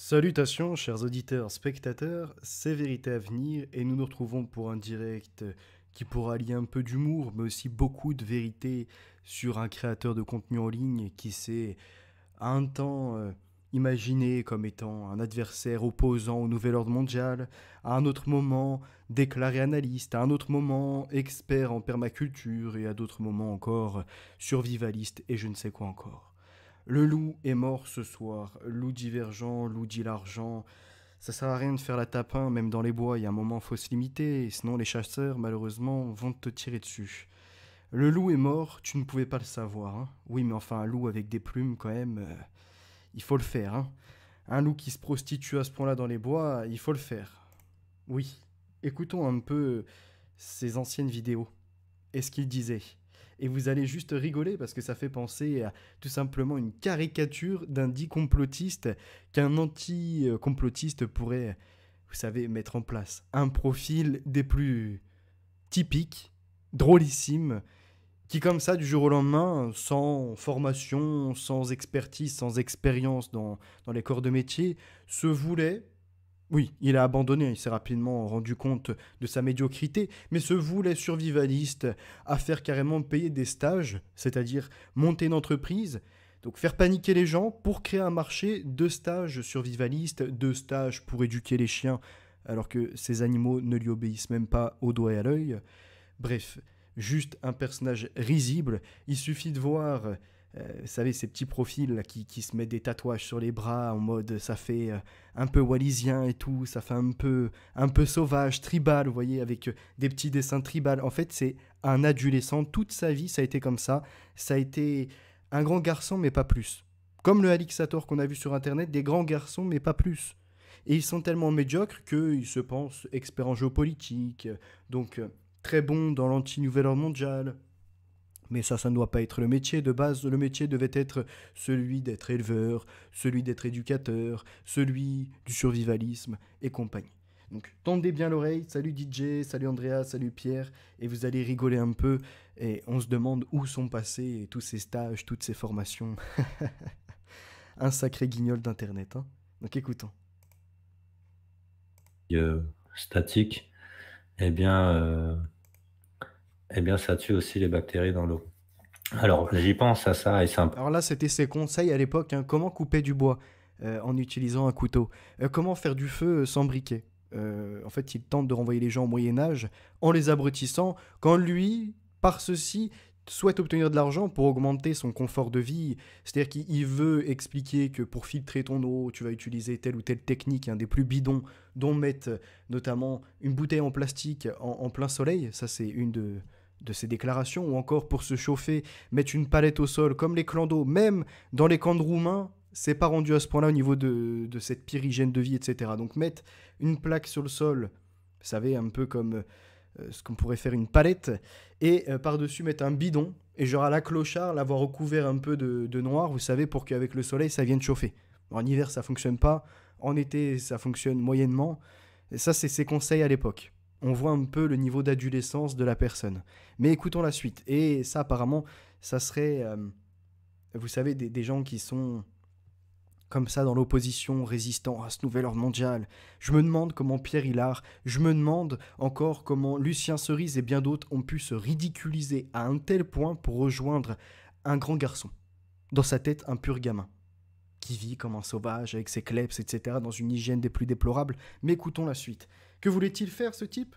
Salutations, chers auditeurs, spectateurs, c'est Vérité à venir et nous nous retrouvons pour un direct qui pourra allier un peu d'humour, mais aussi beaucoup de vérité sur un créateur de contenu en ligne qui s'est à un temps imaginé comme étant un adversaire opposant au nouvel ordre mondial, à un autre moment déclaré analyste, à un autre moment expert en permaculture et à d'autres moments encore survivaliste et je ne sais quoi encore. Le loup est mort ce soir. Loup divergent, loup dit l'argent. Ça sert à rien de faire la tapin, même dans les bois, il y a un moment faut se limiter, sinon les chasseurs, malheureusement, vont te tirer dessus. Le loup est mort, tu ne pouvais pas le savoir. Hein. Oui, mais enfin, un loup avec des plumes, quand même, il faut le faire. Hein. Un loup qui se prostitue à ce point-là dans les bois, il faut le faire. Oui. Écoutons un peu ses anciennes vidéos et ce qu'il disait. Et vous allez juste rigoler parce que ça fait penser à tout simplement une caricature d'un dit complotiste qu'un anti-complotiste pourrait, vous savez, mettre en place. Un profil des plus typiques, drôlissimes, qui comme ça, du jour au lendemain, sans formation, sans expertise, sans expérience dans les corps de métier, se voulait. Oui, il a abandonné, il s'est rapidement rendu compte de sa médiocrité, mais se voulait survivaliste à faire carrément payer des stages, c'est-à-dire monter une entreprise, donc faire paniquer les gens pour créer un marché de stages survivalistes, de stages pour éduquer les chiens, alors que ces animaux ne lui obéissent même pas au doigt et à l'œil. Bref, juste un personnage risible, il suffit de voir vous savez, ces petits profils là, qui se mettent des tatouages sur les bras en mode ça fait un peu wallisien et tout, ça fait un peu sauvage, tribal, vous voyez, avec des petits dessins tribal. En fait, c'est un adolescent, toute sa vie, ça a été comme ça. Ça a été un grand garçon, mais pas plus. Comme le Alixator qu'on a vu sur Internet, des grands garçons, mais pas plus. Et ils sont tellement médiocres qu'ils se pensent experts en géopolitique, donc très bons dans l'anti-nouvel ordre mondial, mais ça ne doit pas être le métier. De base, le métier devait être celui d'être éleveur, celui d'être éducateur, celui du survivalisme et compagnie. Donc tendez bien l'oreille, salut DJ, salut Andrea, salut Pierre, et vous allez rigoler un peu, et on se demande où sont passés tous ces stages, toutes ces formations. Un sacré guignol d'internet, hein. Donc écoutons. euh, Statique, eh bien, euh, eh bien, ça tue aussi les bactéries dans l'eau. Alors, j'y pense à ça et c'est un Alors là, c'était ses conseils à l'époque, hein. Comment couper du bois en utilisant un couteau. Comment faire du feu sans briquet. En fait, il tente de renvoyer les gens au Moyen-Âge en les abrutissant, quand lui, par ceci, souhaite obtenir de l'argent pour augmenter son confort de vie. C'est-à-dire qu'il veut expliquer que pour filtrer ton eau, tu vas utiliser telle ou telle technique, un des plus bidons, dont mettre notamment une bouteille en plastique en plein soleil. Ça, c'est une de ses déclarations. Ou encore pour se chauffer, mettre une palette au sol, comme les clans d'eau. Même dans les camps de Roumains, c'est pas rendu à ce point-là au niveau de cette pire hygiène de vie, etc. Donc mettre une plaque sur le sol, vous savez, un peu comme ce qu'on pourrait faire une palette, et par-dessus mettre un bidon, et genre à la clochard, l'avoir recouvert un peu de noir, vous savez, pour qu'avec le soleil, ça vienne chauffer. En hiver, ça fonctionne pas. En été, ça fonctionne moyennement. Et ça, c'est ses conseils à l'époque. On voit un peu le niveau d'adolescence de la personne. Mais écoutons la suite. Et ça, apparemment, ça serait, vous savez, des gens qui sont comme ça dans l'opposition, résistant à ce nouvel ordre mondial. Je me demande comment Pierre Hillard, je me demande encore comment Lucien Cerise et bien d'autres ont pu se ridiculiser à un tel point pour rejoindre un grand garçon. Dans sa tête, un pur gamin, qui vit comme un sauvage avec ses kleps, etc., dans une hygiène des plus déplorables. Mais écoutons la suite. Que voulait-il faire, ce type?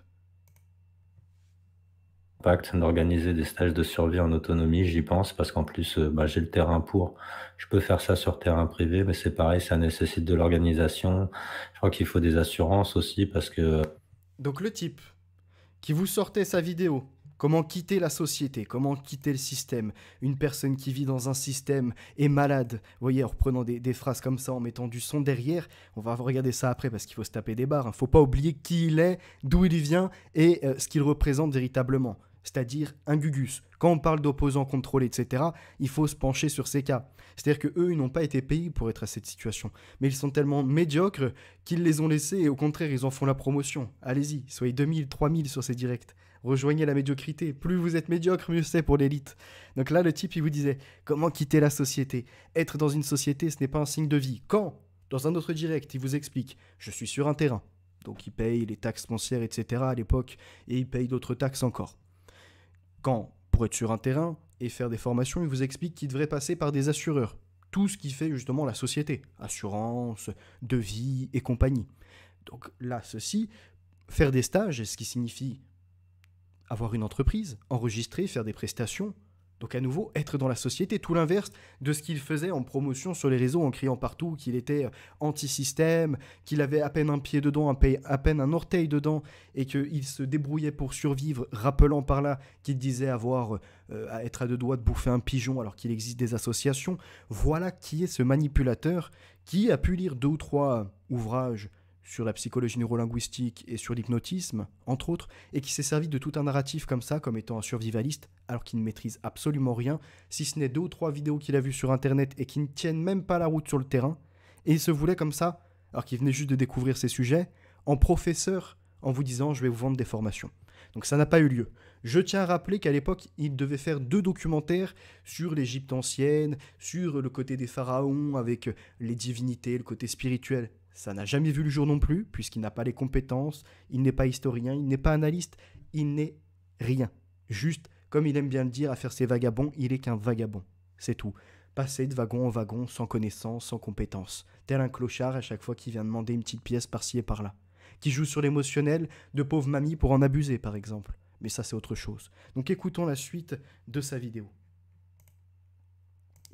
impact d'organiser des stages de survie en autonomie. J'y pense parce qu'en plus, j'ai le terrain pour. Je peux faire ça sur terrain privé, mais c'est pareil, ça nécessite de l'organisation. Je crois qu'il faut des assurances aussi parce que Donc le type qui vous sortait sa vidéo. Comment quitter la société, comment quitter le système. Une personne qui vit dans un système est malade. Vous voyez, en reprenant des phrases comme ça, en mettant du son derrière, on va regarder ça après parce qu'il faut se taper des barres. Il ne faut pas oublier qui il est, d'où il vient et ce qu'il représente véritablement. C'est-à-dire un gugus. Quand on parle d'opposants contrôlés, etc., il faut se pencher sur ces cas. C'est-à-dire qu'eux, ils n'ont pas été payés pour être à cette situation. Mais ils sont tellement médiocres qu'ils les ont laissés et au contraire, ils en font la promotion. Allez-y, soyez 2000, 3000 sur ces directs. Rejoignez la médiocrité. Plus vous êtes médiocre, mieux c'est pour l'élite. Donc là, le type, il vous disait comment quitter la société. Être dans une société, ce n'est pas un signe de vie. Quand Dans un autre direct, il vous explique, je suis sur un terrain. Donc il paye les taxes foncières, etc. à l'époque, et il paye d'autres taxes encore. Quand, pour être sur un terrain et faire des formations, il vous explique qu'il devrait passer par des assureurs. Tout ce qui fait justement la société. Assurance, devis et compagnie. Donc là, ceci, faire des stages, ce qui signifie avoir une entreprise, enregistrer, faire des prestations. Donc à nouveau, être dans la société, tout l'inverse de ce qu'il faisait en promotion sur les réseaux en criant partout qu'il était anti-système, qu'il avait à peine un pied dedans, à peine un orteil dedans, et qu'il se débrouillait pour survivre, rappelant par là qu'il disait avoir à être à deux doigts de bouffer un pigeon alors qu'il existe des associations. Voilà qui est ce manipulateur qui a pu lire 2 ou 3 ouvrages sur la psychologie neurolinguistique et sur l'hypnotisme, entre autres, et qui s'est servi de tout un narratif comme ça, comme étant un survivaliste, alors qu'il ne maîtrise absolument rien, si ce n'est 2 ou 3 vidéos qu'il a vues sur Internet et qui ne tiennent même pas la route sur le terrain, et il se voulait comme ça, alors qu'il venait juste de découvrir ces sujets, en professeur, en vous disant « je vais vous vendre des formations ». Donc ça n'a pas eu lieu. Je tiens à rappeler qu'à l'époque, il devait faire 2 documentaires sur l'Égypte ancienne, sur le côté des pharaons, avec les divinités, le côté spirituel. Ça n'a jamais vu le jour non plus, puisqu'il n'a pas les compétences, il n'est pas historien, il n'est pas analyste, il n'est rien. Juste, comme il aime bien le dire, à faire ses vagabonds, il est qu'un vagabond. C'est tout. Passer de wagon en wagon, sans connaissance, sans compétences. Tel un clochard à chaque fois qu'il vient demander une petite pièce par-ci et par-là. Qui joue sur l'émotionnel de pauvres mamies pour en abuser, par exemple. Mais ça, c'est autre chose. Donc écoutons la suite de sa vidéo.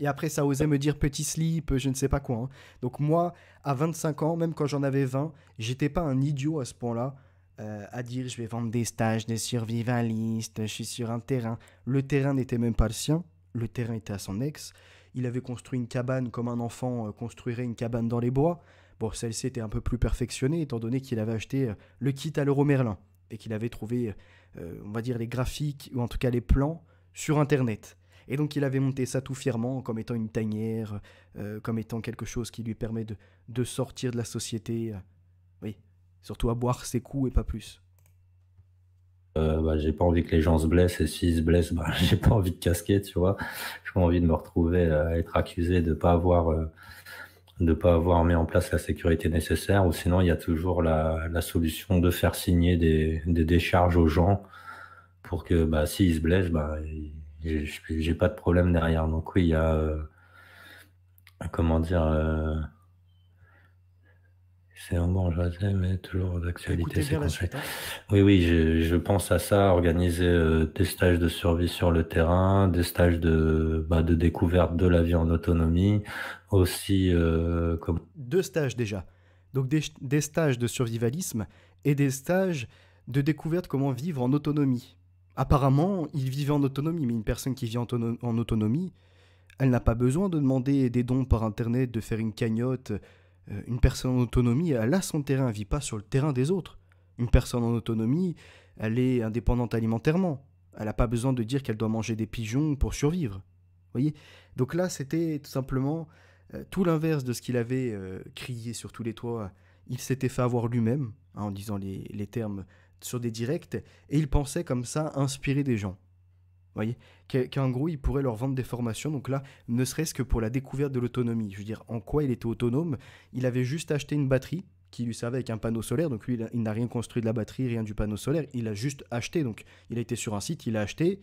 Et après, ça osait me dire petit slip, je ne sais pas quoi. Hein. Donc moi, à 25 ans, même quand j'en avais 20, j'étais pas un idiot à ce point-là, à dire je vais vendre des stages de survivaliste, je suis sur un terrain. Le terrain n'était même pas le sien, le terrain était à son ex. Il avait construit une cabane comme un enfant construirait une cabane dans les bois. Bon, celle-ci était un peu plus perfectionnée, étant donné qu'il avait acheté le kit à l'euro Merlin et qu'il avait trouvé, on va dire, les graphiques, ou en tout cas les plans, sur Internet. Et donc il avait monté ça tout fièrement comme étant une tanière, comme étant quelque chose qui lui permet de sortir de la société. Oui, surtout à boire ses coups et pas plus. J'ai pas envie que les gens se blessent, et s'ils se blessent, j'ai pas envie de casquer, tu vois. J'ai pas envie de me retrouver à être accusé de pas avoir mis en place la sécurité nécessaire, ou sinon il y a toujours la solution de faire signer des décharges aux gens pour que s'ils se blessent, j'ai pas de problème derrière. Donc oui, il y a comment dire, c'est un bon, je sais, mais toujours d'actualité, Écoutez c'est bien la conseils. suite. Hein. Oui, oui, je pense à ça, organiser des stages de survie sur le terrain, des stages de découverte de la vie en autonomie, aussi comme 2 stages déjà. Donc des stages de survivalisme et des stages de découverte comment vivre en autonomie. Apparemment, il vivait en autonomie, mais une personne qui vit en autonomie, elle n'a pas besoin de demander des dons par Internet, de faire une cagnotte. Une personne en autonomie, elle a son terrain, elle ne vit pas sur le terrain des autres. Une personne en autonomie, elle est indépendante alimentairement. Elle n'a pas besoin de dire qu'elle doit manger des pigeons pour survivre. Vous voyez. Donc là, c'était tout simplement tout l'inverse de ce qu'il avait crié sur tous les toits. Il s'était fait avoir lui-même, hein, en disant les termes sur des directs, et il pensait comme ça inspirer des gens. Voyez, qu'en gros, il pourrait leur vendre des formations. Donc là, ne serait-ce que pour la découverte de l'autonomie. Je veux dire, en quoi il était autonome? Il avait juste acheté une batterie qui lui servait avec un panneau solaire. Donc lui, il n'a rien construit de la batterie, rien du panneau solaire. Il a juste acheté. Donc il a été sur un site, il a acheté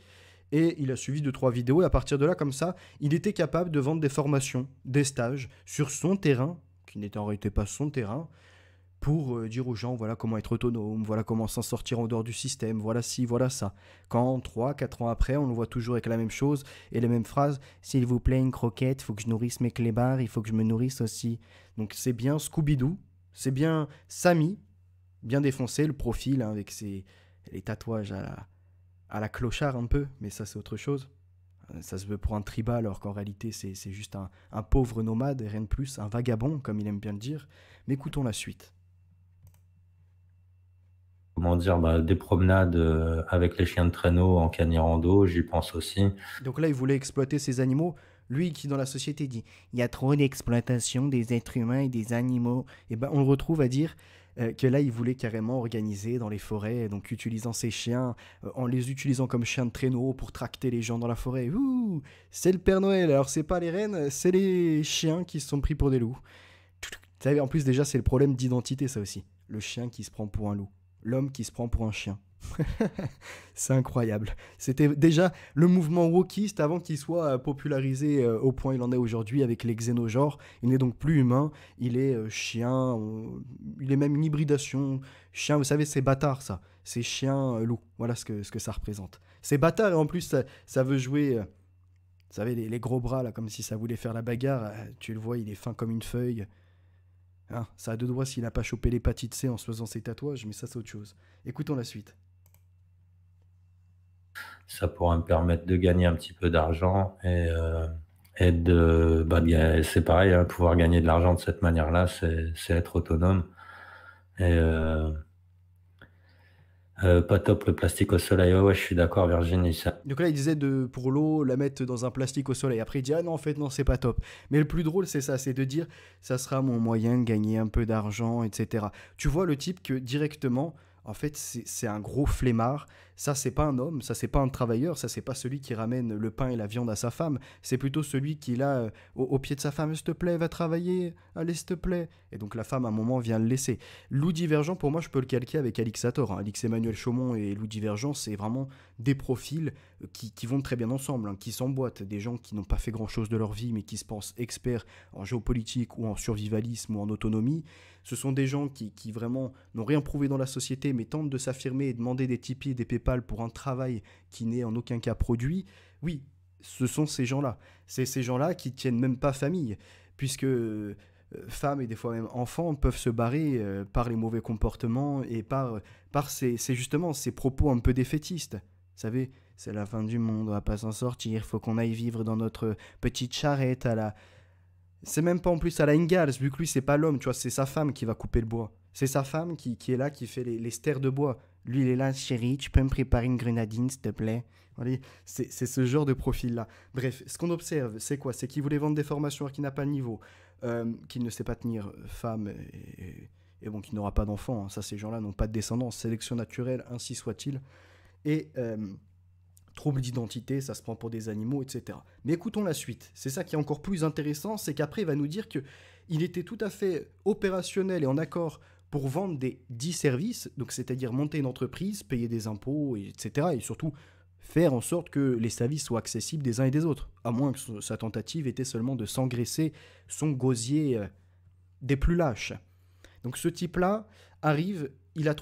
et il a suivi 2-3 vidéos. Et à partir de là, comme ça, il était capable de vendre des formations, des stages sur son terrain, qui n'était en réalité pas son terrain, pour dire aux gens voilà comment être autonome, voilà comment s'en sortir en dehors du système, voilà ci, voilà ça. Quand 3-4 ans après, on le voit toujours avec la même chose et les mêmes phrases, s'il vous plaît une croquette, il faut que je nourrisse mes clébards, il faut que je me nourrisse aussi. Donc c'est bien Scooby-Doo, c'est bien Samy, bien défoncé, le profil hein, avec les tatouages à la clochard un peu, mais ça c'est autre chose. Ça se veut pour un tribal alors qu'en réalité c'est juste un pauvre nomade et rien de plus, un vagabond comme il aime bien le dire. Mais écoutons la suite. comment dire, des promenades avec les chiens de traîneau en cani-rando, j'y pense aussi. Donc là, il voulait exploiter ces animaux. Lui qui, dans la société, dit il y a trop d'exploitation des êtres humains et des animaux. Et ben, on le retrouve à dire que là, il voulait carrément organiser dans les forêts, donc utilisant ses chiens, en les utilisant comme chiens de traîneau pour tracter les gens dans la forêt. Ouh, c'est le Père Noël. Alors, c'est pas les rennes, c'est les chiens qui se sont pris pour des loups. savez, en plus, déjà, c'est le problème d'identité, ça aussi. Le chien qui se prend pour un loup. L'homme qui se prend pour un chien. C'est incroyable. C'était déjà le mouvement wokiste avant qu'il soit popularisé au point où il en est aujourd'hui avec les xénogenres. Il n'est donc plus humain, il est chien, il est même une hybridation. Chien, vous savez, c'est bâtard ça. C'est chien-loup. Voilà ce que ça représente. C'est bâtard et en plus ça veut jouer. Vous savez, les gros bras là, comme si ça voulait faire la bagarre. Tu le vois, il est fin comme une feuille. Hein, ça a deux doigts s'il n'a pas chopé l'hépatite C en se faisant ses tatouages, mais ça c'est autre chose. Écoutons la suite. Ça pourra me permettre de gagner un petit peu d'argent et c'est pareil, hein, pouvoir gagner de l'argent de cette manière-là, c'est être autonome. Et pas top le plastique au soleil. Ouais, ouais, je suis d'accord, Virginie. Donc là, il disait pour l'eau, la mettre dans un plastique au soleil. Après, il dit, ah non, en fait, non, c'est pas top. Mais le plus drôle, c'est ça, c'est de dire, ça sera mon moyen de gagner un peu d'argent, etc. Tu vois le type que directement, en fait, c'est un gros flemmard. Ça, c'est pas un homme, ça, c'est pas un travailleur, ça, c'est pas celui qui ramène le pain et la viande à sa femme. C'est plutôt celui qui est là, au pied de sa femme, s'il te plaît, va travailler, allez, s'il te plaît. Et donc la femme, à un moment, vient le laisser. Loup Divergent, pour moi, je peux le calquer avec Alix Sator. Hein. Alix Emmanuel Chaumont et Loup Divergent, c'est vraiment des profils qui vont très bien ensemble, hein, qui s'emboîtent, des gens qui n'ont pas fait grand-chose de leur vie, mais qui se pensent experts en géopolitique ou en survivalisme ou en autonomie. Ce sont des gens qui vraiment n'ont rien prouvé dans la société, mais tentent de s'affirmer et demander des Tipeee et des PayPal pour un travail qui n'est en aucun cas produit. Oui, ce sont ces gens-là. C'est ces gens-là qui tiennent même pas famille, puisque femmes et des fois même enfants peuvent se barrer par les mauvais comportements et par justement ces propos un peu défaitistes. Vous savez, c'est la fin du monde, on va pas s'en sortir, faut qu'on aille vivre dans notre petite charrette à la... C'est même pas en plus à la Ingalls, vu que lui c'est pas l'homme, tu vois, c'est sa femme qui va couper le bois. C'est sa femme qui est là, qui fait les stères de bois. Lui il est là, chérie, tu peux me préparer une grenadine s'il te plaît. Allez, c'est ce genre de profil-là. Bref, ce qu'on observe, c'est quoi? C'est qu'il voulait vendre des formations alors qu'il n'a pas le niveau, qu'il ne sait pas tenir femme et bon, qu'il n'aura pas d'enfant. Hein. Ça, ces gens-là n'ont pas de descendance. Sélection naturelle, ainsi soit-il. Et trouble d'identité, ça se prend pour des animaux, etc. Mais écoutons la suite. C'est ça qui est encore plus intéressant, c'est qu'après, il va nous dire qu'il était tout à fait opérationnel et en accord pour vendre des 10 services, donc c'est-à-dire monter une entreprise, payer des impôts, etc. Et surtout faire en sorte que les services soient accessibles des uns et des autres, à moins que sa tentative était seulement de s'engraisser son gosier des plus lâches. Donc ce type-là arrive, il a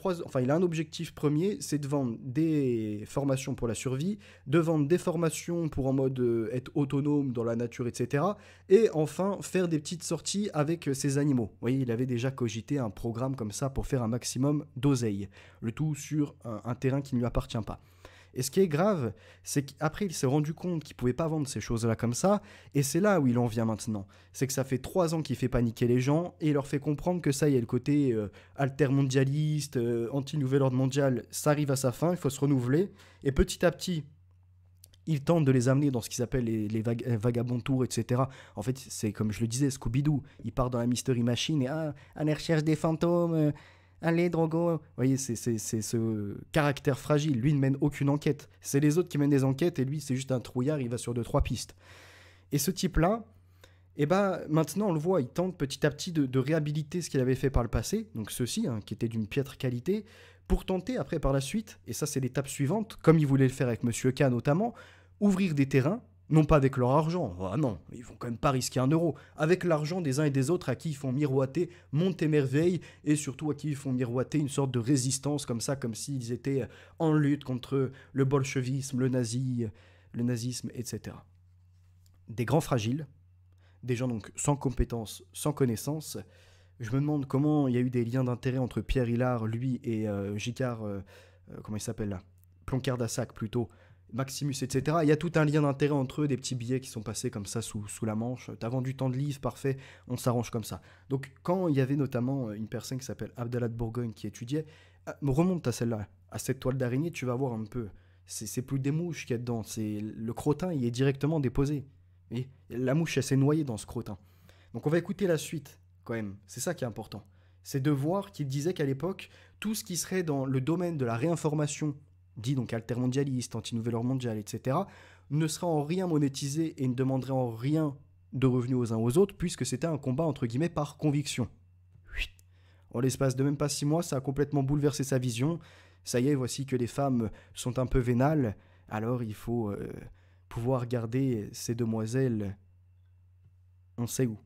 un objectif premier, c'est de vendre des formations pour la survie, de vendre des formations pour en mode être autonome dans la nature, etc. Et enfin, faire des petites sorties avec ses animaux. Vous voyez, il avait déjà cogité un programme comme ça pour faire un maximum d'oseille. Le tout sur un terrain qui ne lui appartient pas. Et ce qui est grave, c'est qu'après, il s'est rendu compte qu'il ne pouvait pas vendre ces choses-là comme ça, et c'est là où il en vient maintenant. C'est que ça fait 3 ans qu'il fait paniquer les gens, et il leur fait comprendre que ça y est, le côté altermondialiste, anti-nouvel ordre mondial, ça arrive à sa fin, il faut se renouveler, et petit à petit, il tente de les amener dans ce qu'ils appellent les vagabonds tours, etc. En fait, c'est comme je le disais, Scooby-Doo, il part dans la Mystery Machine, et à la recherche des fantômes... Allez, Drogo. Vous voyez, c'est ce caractère fragile. Lui ne mène aucune enquête. C'est les autres qui mènent des enquêtes et lui, c'est juste un trouillard, il va sur 2-3 pistes. Et ce type-là, maintenant, on le voit, il tente petit à petit de réhabiliter ce qu'il avait fait par le passé, donc ceci, hein, qui était d'une piètre qualité, pour tenter après, par la suite, et ça, c'est l'étape suivante, comme il voulait le faire avec Monsieur K notamment, ouvrir des terrains, non pas avec leur argent, ah non, ils vont quand même pas risquer 1 euro, avec l'argent des uns et des autres à qui ils font miroiter Monte et Merveille, et surtout à qui ils font miroiter une sorte de résistance comme ça, comme s'ils étaient en lutte contre le bolchevisme, le nazisme, etc. Des grands fragiles, des gens donc sans compétences, sans connaissances. Je me demande comment il y a eu des liens d'intérêt entre Pierre Hillard, lui, et Gicard, comment il s'appelle là, Ploncard d'Assac plutôt, Maximus, etc. Il y a tout un lien d'intérêt entre eux, des petits billets qui sont passés comme ça sous la manche. T'as vendu tant de livres, parfait, on s'arrange comme ça. Donc quand il y avait notamment une personne qui s'appelle Abdallah de Bourgogne qui étudiait, remonte à celle-là, à cette toile d'araignée, tu vas voir un peu. C'est plus des mouches qu'il y a dedans, c'est le crottin, il est directement déposé. Et la mouche, elle s'est noyée dans ce crottin. Donc on va écouter la suite, quand même. C'est ça qui est important. C'est de voir qu'il disait qu'à l'époque, tout ce qui serait dans le domaine de la réinformation, dit donc altermondialiste, anti-nouvel ordre mondial, etc., ne sera en rien monétisé et ne demanderait en rien de revenus aux uns aux autres, puisque c'était un combat entre guillemets par conviction. En l'espace de même pas 6 mois, ça a complètement bouleversé sa vision. Ça y est, voici que les femmes sont un peu vénales, alors il faut pouvoir garder ces demoiselles, on sait où.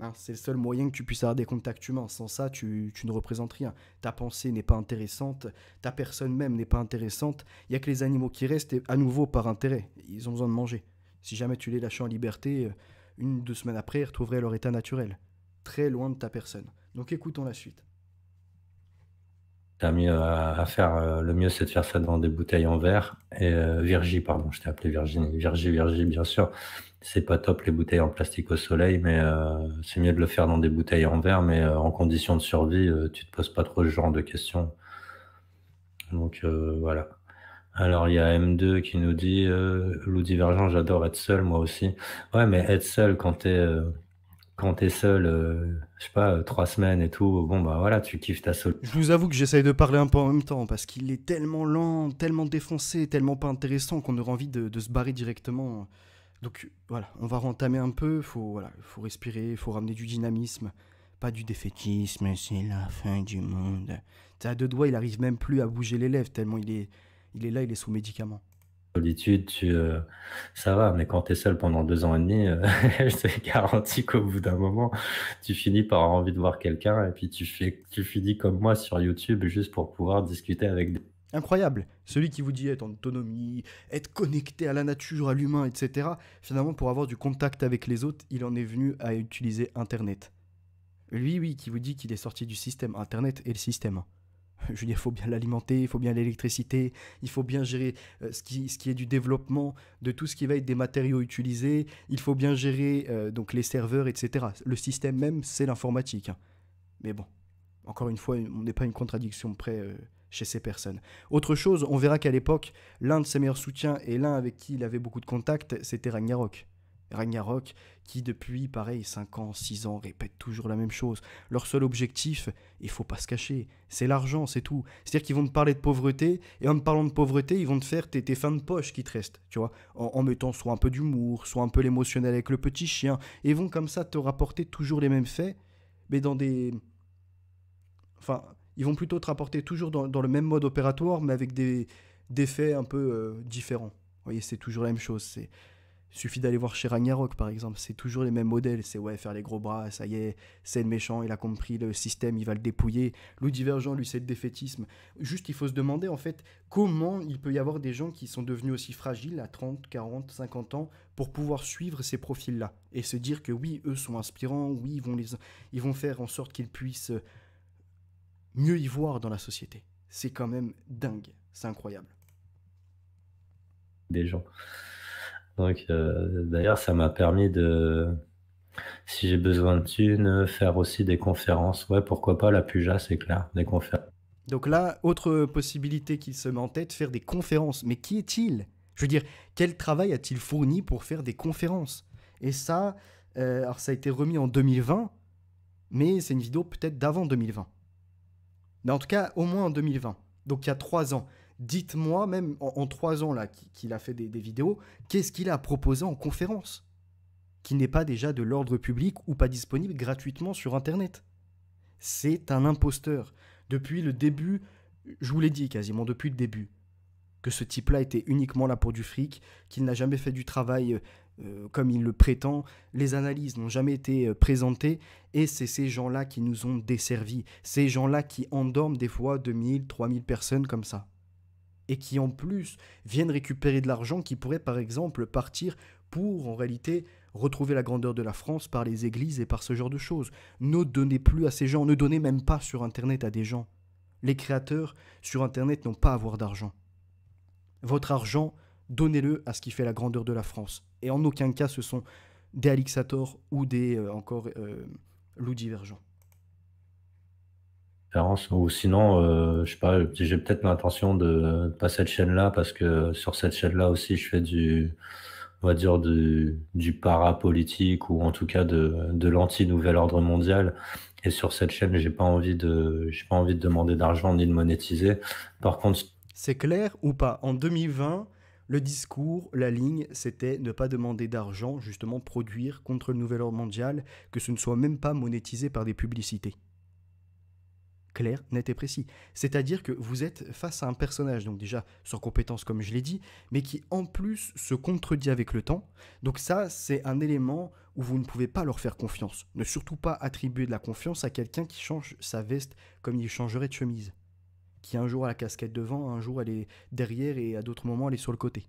Hein, c'est le seul moyen que tu puisses avoir des contacts humains. Sans ça, tu ne représentes rien. Ta pensée n'est pas intéressante, ta personne même n'est pas intéressante. Il n'y a que les animaux qui restent, et à nouveau par intérêt. Ils ont besoin de manger. Si jamais tu les lâchais en liberté, 1 ou 2 semaines après, ils retrouveraient leur état naturel. Très loin de ta personne. Donc écoutons la suite. T'as mieux à faire, le mieux c'est de faire ça dans des bouteilles en verre. Et Virgie, pardon, je t'ai appelé Virginie. Virgie, bien sûr. C'est pas top les bouteilles en plastique au soleil, mais c'est mieux de le faire dans des bouteilles en verre, mais en condition de survie, tu te poses pas trop ce genre de questions. Donc voilà. Alors il y a M2 qui nous dit loup divergent, j'adore être seul, moi aussi. Ouais, mais être seul quand t'es seul, je sais pas, 3 semaines et tout, bon bah voilà, tu kiffes ta solitude. Je vous avoue que j'essaye de parler un peu en même temps, parce qu'il est tellement lent, tellement défoncé, tellement pas intéressant qu'on aurait envie de se barrer directement. Donc voilà, on va rentamer un peu, faut respirer, faut ramener du dynamisme, pas du défaitisme, c'est la fin du monde. T'as à 2 doigts, il arrive même plus à bouger les lèvres, tellement il est là, il est sous médicaments. Solitude, ça va, mais quand t'es seul pendant 2 ans et demi, je te garantis qu'au bout d'un moment, tu finis par avoir envie de voir quelqu'un et puis tu finis comme moi sur YouTube juste pour pouvoir discuter avec des Incroyable, celui qui vous dit être en autonomie, être connecté à la nature, à l'humain, etc. Finalement, pour avoir du contact avec les autres, il en est venu à utiliser Internet. Lui, oui, qui vous dit qu'il est sorti du système. Internet et le système. Je veux dire, il faut bien l'alimenter, il faut bien l'électricité, il faut bien gérer ce qui est du développement, de tout ce qui va être des matériaux utilisés, il faut bien gérer donc les serveurs, etc. Le système même, c'est l'informatique. Hein. Mais bon, encore une fois, on n'est pas une contradiction près chez ces personnes. Autre chose, on verra qu'à l'époque, l'un de ses meilleurs soutiens et l'un avec qui il avait beaucoup de contacts, c'était Ragnarok. Ragnarok, qui depuis, pareil, 5 ans, 6 ans, répète toujours la même chose. Leur seul objectif, il faut pas se cacher, c'est l'argent, c'est tout. C'est-à-dire qu'ils vont te parler de pauvreté, et en te parlant de pauvreté, ils vont te faire tes fins de poche qui te restent, tu vois, en mettant soit un peu d'humour, soit un peu l'émotionnel avec le petit chien, et ils vont comme ça te rapporter toujours les mêmes faits, mais dans des... Enfin, ils vont plutôt te rapporter toujours dans le même mode opératoire, mais avec des faits un peu différents. Vous voyez, c'est toujours la même chose, c'est... Suffit d'aller voir chez Ragnarok par exemple, c'est toujours les mêmes modèles, c'est ouais, faire les gros bras, ça y est, c'est le méchant, il a compris le système, il va le dépouiller. Loup Divergent, lui, c'est le défaitisme. Juste, il faut se demander en fait comment il peut y avoir des gens qui sont devenus aussi fragiles à 30, 40, 50 ans pour pouvoir suivre ces profils-là et se dire que oui, eux sont inspirants, oui, ils vont faire en sorte qu'ils puissent mieux y voir dans la société. C'est quand même dingue, c'est incroyable. des gens. Donc d'ailleurs, ça m'a permis de, si j'ai besoin de thunes, faire aussi des conférences. Ouais, pourquoi pas, la Puja, c'est clair, des conférences. Donc là, autre possibilité qui se met en tête, faire des conférences. Mais qui est-il? Je veux dire, quel travail a-t-il fourni pour faire des conférences? Et ça, alors ça a été remis en 2020, mais c'est une vidéo peut-être d'avant 2020. Mais en tout cas, au moins en 2020. Donc il y a 3 ans. Dites-moi, même en 3 ans là, qu'il a fait des vidéos, qu'est-ce qu'il a proposé en conférence qui n'est pas déjà de l'ordre public ou pas disponible gratuitement sur Internet? C'est un imposteur. Depuis le début, je vous l'ai dit quasiment depuis le début, que ce type-là était uniquement là pour du fric, qu'il n'a jamais fait du travail comme il le prétend, les analyses n'ont jamais été présentées, et c'est ces gens-là qui nous ont desservis, ces gens-là qui endorment des fois 2000, 3000 personnes comme ça, et qui en plus viennent récupérer de l'argent qui pourrait par exemple partir pour en réalité retrouver la grandeur de la France par les églises et par ce genre de choses. Ne donnez plus à ces gens, ne donnez même pas sur Internet à des gens. Les créateurs sur Internet n'ont pas à avoir d'argent. Votre argent, donnez-le à ce qui fait la grandeur de la France. Et en aucun cas ce sont des Alixator ou des loups divergents. Ou sinon, je sais pas, j'ai peut-être l'intention de pas cette chaîne-là parce que sur cette chaîne-là aussi, je fais on va dire du parapolitique ou en tout cas de l'anti-nouvel ordre mondial. Et sur cette chaîne, j'ai pas envie de demander d'argent ni de monétiser. Par contre, C'est clair ou pas? En 2020, le discours, la ligne, c'était ne pas demander d'argent, justement produire contre le nouvel ordre mondial, que ce ne soit même pas monétisé par des publicités. clair, net et précis. C'est-à-dire que vous êtes face à un personnage, donc déjà sans compétence comme je l'ai dit, mais qui en plus se contredit avec le temps. Donc ça, c'est un élément où vous ne pouvez pas leur faire confiance. Ne surtout pas attribuer de la confiance à quelqu'un qui change sa veste comme il changerait de chemise. Qui un jour a la casquette devant, un jour elle est derrière et à d'autres moments elle est sur le côté.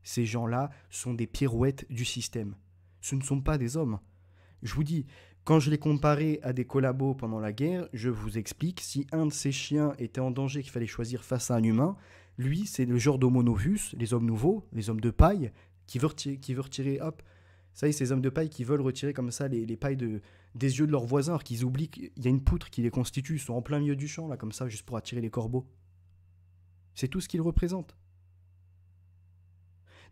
Ces gens-là sont des pirouettes du système. Ce ne sont pas des hommes. Je vous dis, quand je les comparais à des collabos pendant la guerre, je vous explique, si un de ces chiens était en danger qu'il fallait choisir face à un humain, lui, c'est le genre d'homo novus, les hommes nouveaux, les hommes de paille, qui veut retirer, hop, ça y est, ces hommes de paille qui veulent retirer comme ça les pailles des yeux de leurs voisins, alors qu'ils oublient qu'il y a une poutre qui les constitue, ils sont en plein milieu du champ, là, comme ça, juste pour attirer les corbeaux. C'est tout ce qu'ils représentent.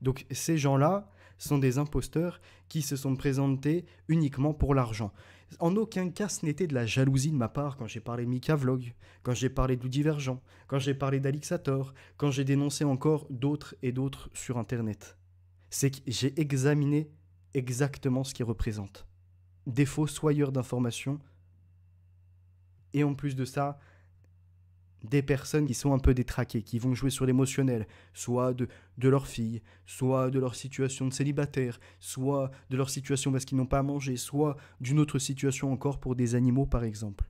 Donc ces gens-là sont des imposteurs qui se sont présentés uniquement pour l'argent. En aucun cas ce n'était de la jalousie de ma part quand j'ai parlé de Mika Vlog, quand j'ai parlé de Divergent, quand j'ai parlé d'Alixator, quand j'ai dénoncé encore d'autres et d'autres sur Internet. C'est que j'ai examiné exactement ce qu'ils représentent. Des fossoyeurs d'informations et en plus de ça, des personnes qui sont un peu détraquées, qui vont jouer sur l'émotionnel, soit de leur fille, soit de leur situation de célibataire, soit de leur situation parce qu'ils n'ont pas à manger, soit d'une autre situation encore pour des animaux par exemple.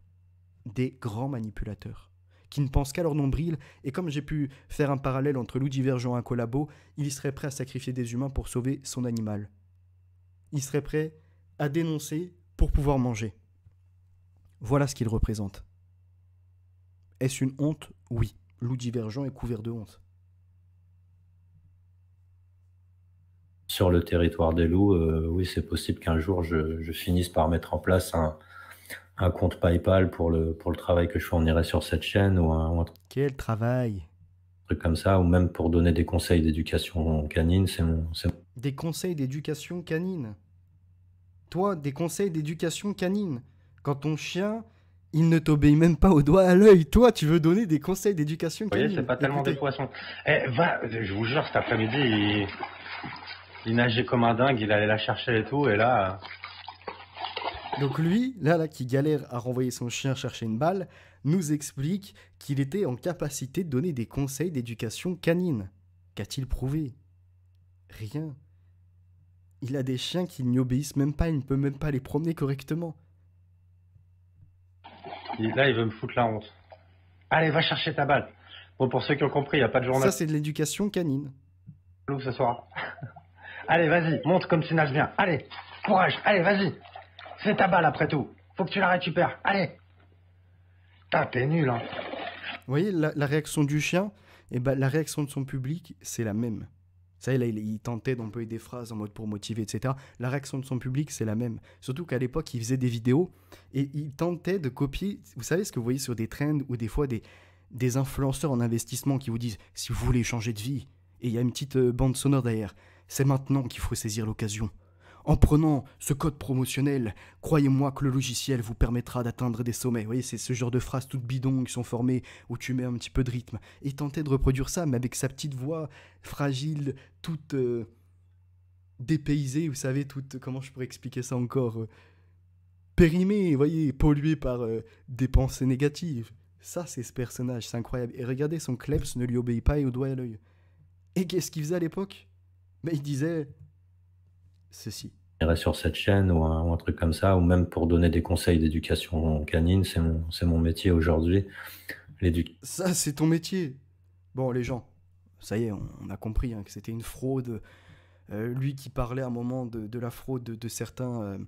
Des grands manipulateurs, qui ne pensent qu'à leur nombril, et comme j'ai pu faire un parallèle entre loup divergent et un collabo, il serait prêt à sacrifier des humains pour sauver son animal. Il serait prêt à dénoncer pour pouvoir manger. Voilà ce qu'il représente. Est-ce une honte? Oui. Loup divergent est couvert de honte. Sur le territoire des loups, oui, c'est possible qu'un jour je finisse par mettre en place un compte PayPal pour le travail que je fournirai sur cette chaîne ou un Quel travail! truc comme ça, ou même pour donner des conseils d'éducation canine. Des conseils d'éducation canine. Toi, des conseils d'éducation canine. Quand ton chien, il ne t'obéit même pas au doigt à l'œil. Toi, tu veux donner des conseils d'éducation Vous voyez, canine. c'est pas tellement Écoutez. des poissons. Eh, va, je vous jure, cet après-midi, il nageait comme un dingue, il allait la chercher et tout, et là, Donc lui, là, qui galère à renvoyer son chien chercher une balle, nous explique qu'il était en capacité de donner des conseils d'éducation canine. Qu'a-t-il prouvé? Rien. Il a des chiens qui n'y obéissent même pas, il ne peut même pas les promener correctement. là, il veut me foutre la honte. Allez, va chercher ta balle. Bon, pour ceux qui ont compris, il n'y a pas de journal Ça, c'est de l'éducation canine. ce soir. Allez, vas-y, monte comme tu nages bien. Allez, courage, allez, vas-y. C'est ta balle après tout. Faut que tu la récupères. Allez. Putain, t'es nul, hein. Vous voyez, la réaction du chien, et ben, la réaction de son public, c'est la même. Ça, là, il tentait d'employer des phrases en mode pour motiver, etc. La réaction de son public, c'est la même. Surtout qu'à l'époque, il faisait des vidéos et il tentait de copier. Vous savez ce que vous voyez sur des trends ou des fois des influenceurs en investissement qui vous disent si vous voulez changer de vie, et il y a une petite bande sonore derrière. C'est maintenant qu'il faut saisir l'occasion. En prenant ce code promotionnel, croyez-moi que le logiciel vous permettra d'atteindre des sommets. Vous voyez, c'est ce genre de phrases toutes bidons qui sont formées où tu mets un petit peu de rythme. Et tenter de reproduire ça, mais avec sa petite voix fragile, toute dépaysée, vous savez, toute, comment je pourrais expliquer ça encore, périmée, vous voyez, polluée par des pensées négatives. Ça, c'est ce personnage, c'est incroyable. Et regardez, son kleps ne lui obéit pas et au doigt et à l'œil. Et qu'est-ce qu'il faisait à l'époque? Ben, il disait ceci. Sur cette chaîne ou un truc comme ça, ou même pour donner des conseils d'éducation canine, c'est mon métier aujourd'hui. Ça, c'est ton métier. Bon, les gens, ça y est, on a compris hein, que c'était une fraude. Lui qui parlait à un moment de la fraude de certains,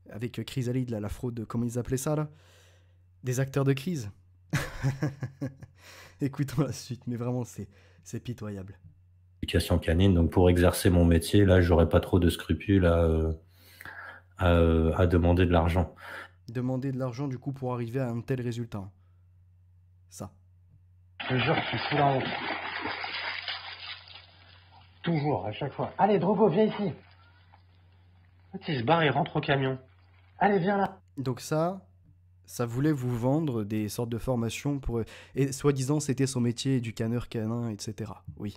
avec Chrysalide, là, la fraude, comment ils appelaient ça là? Des acteurs de crise. Écoutons la suite, mais vraiment, c'est pitoyable. Éducation canine, donc pour exercer mon métier, là, j'aurais pas trop de scrupules à demander de l'argent. Demander de l'argent, du coup, pour arriver à un tel résultat. Ça. Je te jure, tu fous la honte. Toujours, à chaque fois. Allez, Drogo, viens ici. Il se barre, il rentre au camion. Allez, viens là. Donc ça voulait vous vendre des sortes de formations pour... Et soi-disant, c'était son métier, du canneur canin, etc. Oui.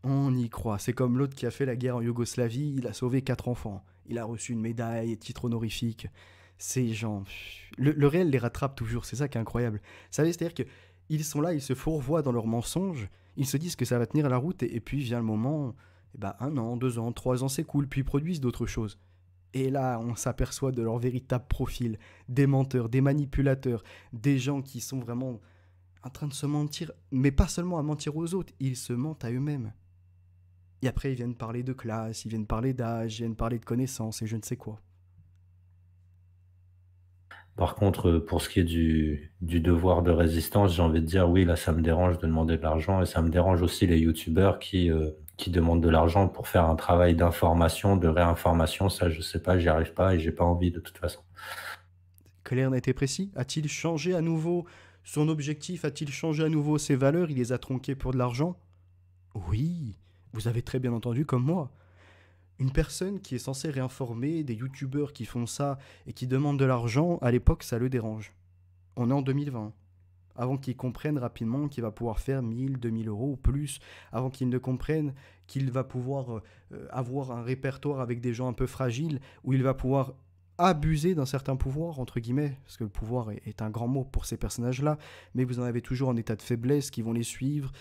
On y croit. C'est comme l'autre qui a fait la guerre en Yougoslavie, il a sauvé 4 enfants. Il a reçu une médaille et titre honorifique. Ces gens, le réel les rattrape toujours, c'est ça qui est incroyable. Vous savez, c'est-à-dire que ils sont là, ils se fourvoient dans leurs mensonges, ils se disent que ça va tenir la route, et puis vient le moment, et bah, 1 an, 2 ans, 3 ans s'écoulent, puis ils produisent d'autres choses. Et là, on s'aperçoit de leur véritable profil, des menteurs, des manipulateurs, des gens qui sont vraiment en train de se mentir, mais pas seulement à mentir aux autres, ils se mentent à eux-mêmes. Et après, ils viennent parler de classe, ils viennent parler d'âge, ils viennent parler de connaissances et je ne sais quoi. Par contre, pour ce qui est du devoir de résistance, j'ai envie de dire, oui, là, ça me dérange de demander de l'argent et ça me dérange aussi les youtubeurs qui demandent de l'argent pour faire un travail d'information, de réinformation. Ça, je sais pas, j'y arrive pas et j'ai pas envie de toute façon. Claire n'a été précis. A-t-il changé à nouveau son objectif? A-t-il changé à nouveau ses valeurs? Il les a tronquées pour de l'argent? Oui, vous avez très bien entendu comme moi. Une personne qui est censée réinformer des youtubeurs qui font ça et qui demandent de l'argent, à l'époque, ça le dérange. On est en 2020. Avant qu'il comprenne rapidement qu'il va pouvoir faire 1000, 2000 euros ou plus, avant qu'il ne comprenne qu'il va pouvoir avoir un répertoire avec des gens un peu fragiles, où il va pouvoir abuser d'un certain pouvoir, entre guillemets, parce que le pouvoir est un grand mot pour ces personnages-là, mais vous en avez toujours en état de faiblesse qui vont les suivre,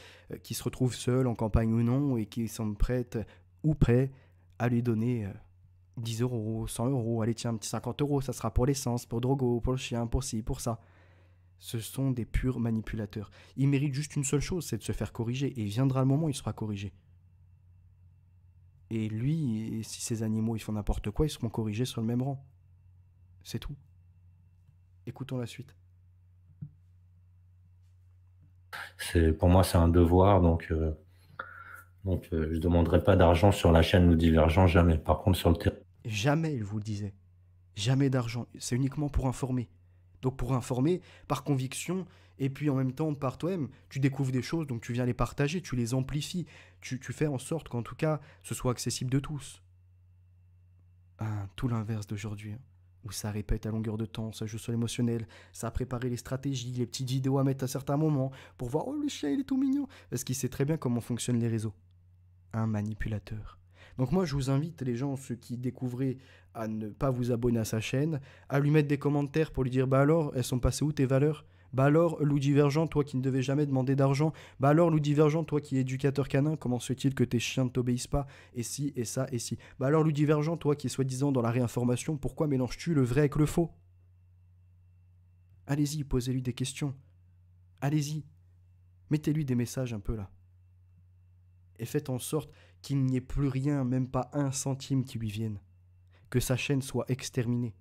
qui se retrouvent seuls en campagne ou non, et qui sont prêts ou prêts à lui donner 10 euros, 100 euros, allez tiens, un petit 50 euros, ça sera pour l'essence, pour Drogo, pour le chien, pour ci, pour ça. Ce sont des purs manipulateurs. Ils méritent juste une seule chose, c'est de se faire corriger. Et viendra le moment où il sera corrigé. Et lui, si ces animaux ils font n'importe quoi, ils seront corrigés sur le même rang. C'est tout. Écoutons la suite. Pour moi, c'est un devoir, je demanderai pas d'argent sur la chaîne Nous Divergents, jamais. Par contre, sur le terrain, Jamais, il vous le disait. Jamais d'argent. C'est uniquement pour informer. Donc pour informer, par conviction, et puis en même temps par toi-même, tu découvres des choses, donc tu viens les partager, tu les amplifies, tu fais en sorte qu'en tout cas, ce soit accessible de tous. Tout l'inverse d'aujourd'hui, hein, où ça répète à longueur de temps, ça joue sur l'émotionnel, ça a préparé les stratégies, les petites vidéos à mettre à certains moments, pour voir, oh le chien il est tout mignon, parce qu'il sait très bien comment fonctionnent les réseaux. Un manipulateur. Donc moi je vous invite les gens, ceux qui découvrez, à ne pas vous abonner à sa chaîne, à lui mettre des commentaires pour lui dire bah alors, elles sont passées où tes valeurs? Bah alors, loup divergent, toi qui ne devais jamais demander d'argent. Bah alors, loup divergent, toi qui es éducateur canin, comment se fait-il que tes chiens ne t'obéissent pas? Et si, et ça, et si. Bah alors, loup divergent, toi qui es soi-disant dans la réinformation, pourquoi mélanges-tu le vrai avec le faux? Allez-y, posez-lui des questions. Allez-y, mettez-lui des messages un peu là. Et faites en sorte qu'il n'y ait plus rien, même pas un centime qui lui vienne. Que sa chaîne soit exterminée.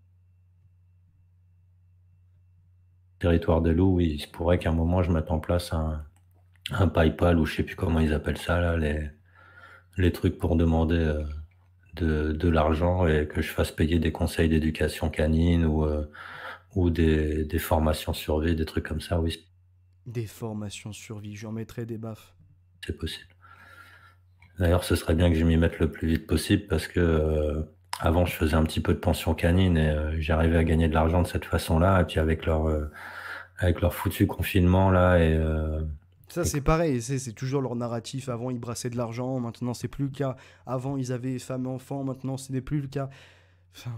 territoire des loups, oui, il se pourrait qu'à un moment, je mette en place un PayPal ou je sais plus comment ils appellent ça, là, les trucs pour demander de l'argent et que je fasse payer des conseils d'éducation canine ou des formations survie, des trucs comme ça, oui, Des formations survie, j'en mettrai des baffes. c'est possible. D'ailleurs, ce serait bien que je m'y mette le plus vite possible parce que avant, je faisais un petit peu de pension canine et j'arrivais à gagner de l'argent de cette façon-là. Et puis avec leur foutu confinement là Ça, et c'est pareil, c'est toujours leur narratif. Avant, ils brassaient de l'argent, maintenant, c'est plus le cas. Avant, ils avaient femme et enfants, maintenant, ce n'est plus le cas. Enfin,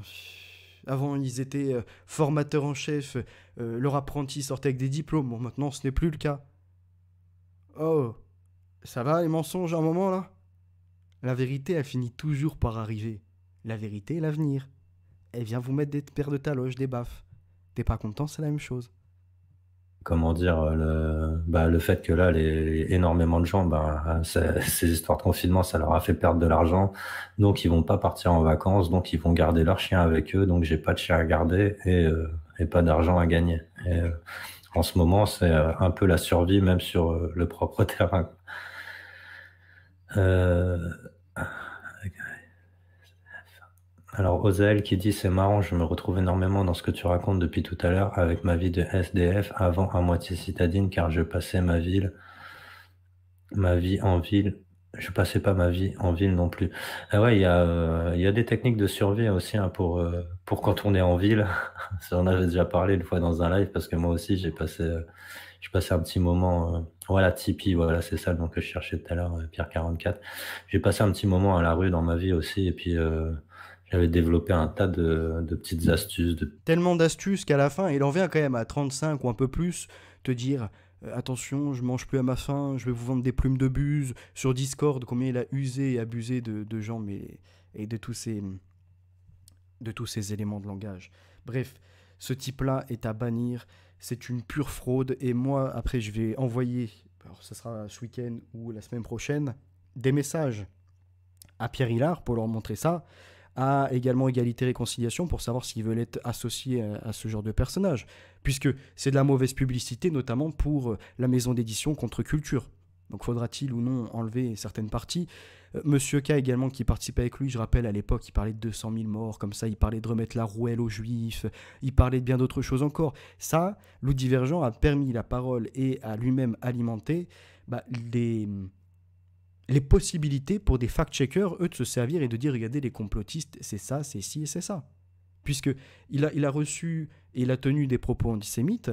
avant, ils étaient formateurs en chef, leur apprenti sortait avec des diplômes. Bon, maintenant, ce n'est plus le cas. Oh, ça va, les mensonges, à un moment, là? La vérité, elle finit toujours par arriver. La vérité est l'avenir. Elle vient vous mettre des paires de taloches, des baffes. T'es pas content, c'est la même chose. comment dire le fait que là énormément de gens ces histoires de confinement ça leur a fait perdre de l'argent donc ils vont pas partir en vacances donc ils vont garder leur chien avec eux donc j'ai pas de chien à garder et pas d'argent à gagner et en ce moment c'est un peu la survie même sur le propre terrain. Euh, Alors, Ozael qui dit, c'est marrant, je me retrouve énormément dans ce que tu racontes depuis tout à l'heure avec ma vie de SDF avant à moitié citadine car je passais ma vie en ville. Je passais pas ma vie en ville non plus. Ah ouais, il y a des techniques de survie aussi hein, pour quand on est en ville. Ça, on avait déjà parlé une fois dans un live parce que moi aussi j'ai passé un petit moment, voilà, Tipeee, voilà, c'est ça le nom que je cherchais tout à l'heure, Pierre 44. J'ai passé un petit moment à la rue dans ma vie aussi et puis j'avais développé un tas de petites astuces. Tellement d'astuces qu'à la fin, il en vient quand même à 35 ou un peu plus, te dire attention, je mange plus à ma faim, je vais vous vendre des plumes de buse. Sur Discord, combien il a usé et abusé de gens mais, et de tous ces éléments de langage. Bref, ce type-là est à bannir, c'est une pure fraude, et moi, après, je vais envoyer, alors ça sera ce week-end ou la semaine prochaine, des messages à Pierre Hillard pour leur montrer ça, à également Égalité Réconciliation pour savoir s'ils veulent être associés à ce genre de personnage, puisque c'est de la mauvaise publicité, notamment pour la maison d'édition Contre Culture. Donc faudra-t-il ou non enlever certaines parties. Monsieur K également qui participait avec lui, je rappelle à l'époque, il parlait de 200 000 morts, comme ça, il parlait de remettre la rouelle aux juifs, il parlait de bien d'autres choses encore. Ça, Lou Divergent a permis la parole et a lui-même alimenté les, les possibilités pour des fact-checkers, eux, de se servir et de dire, regardez, les complotistes, c'est ça, c'est ci et c'est ça. Puisque il a reçu et il a tenu des propos antisémites,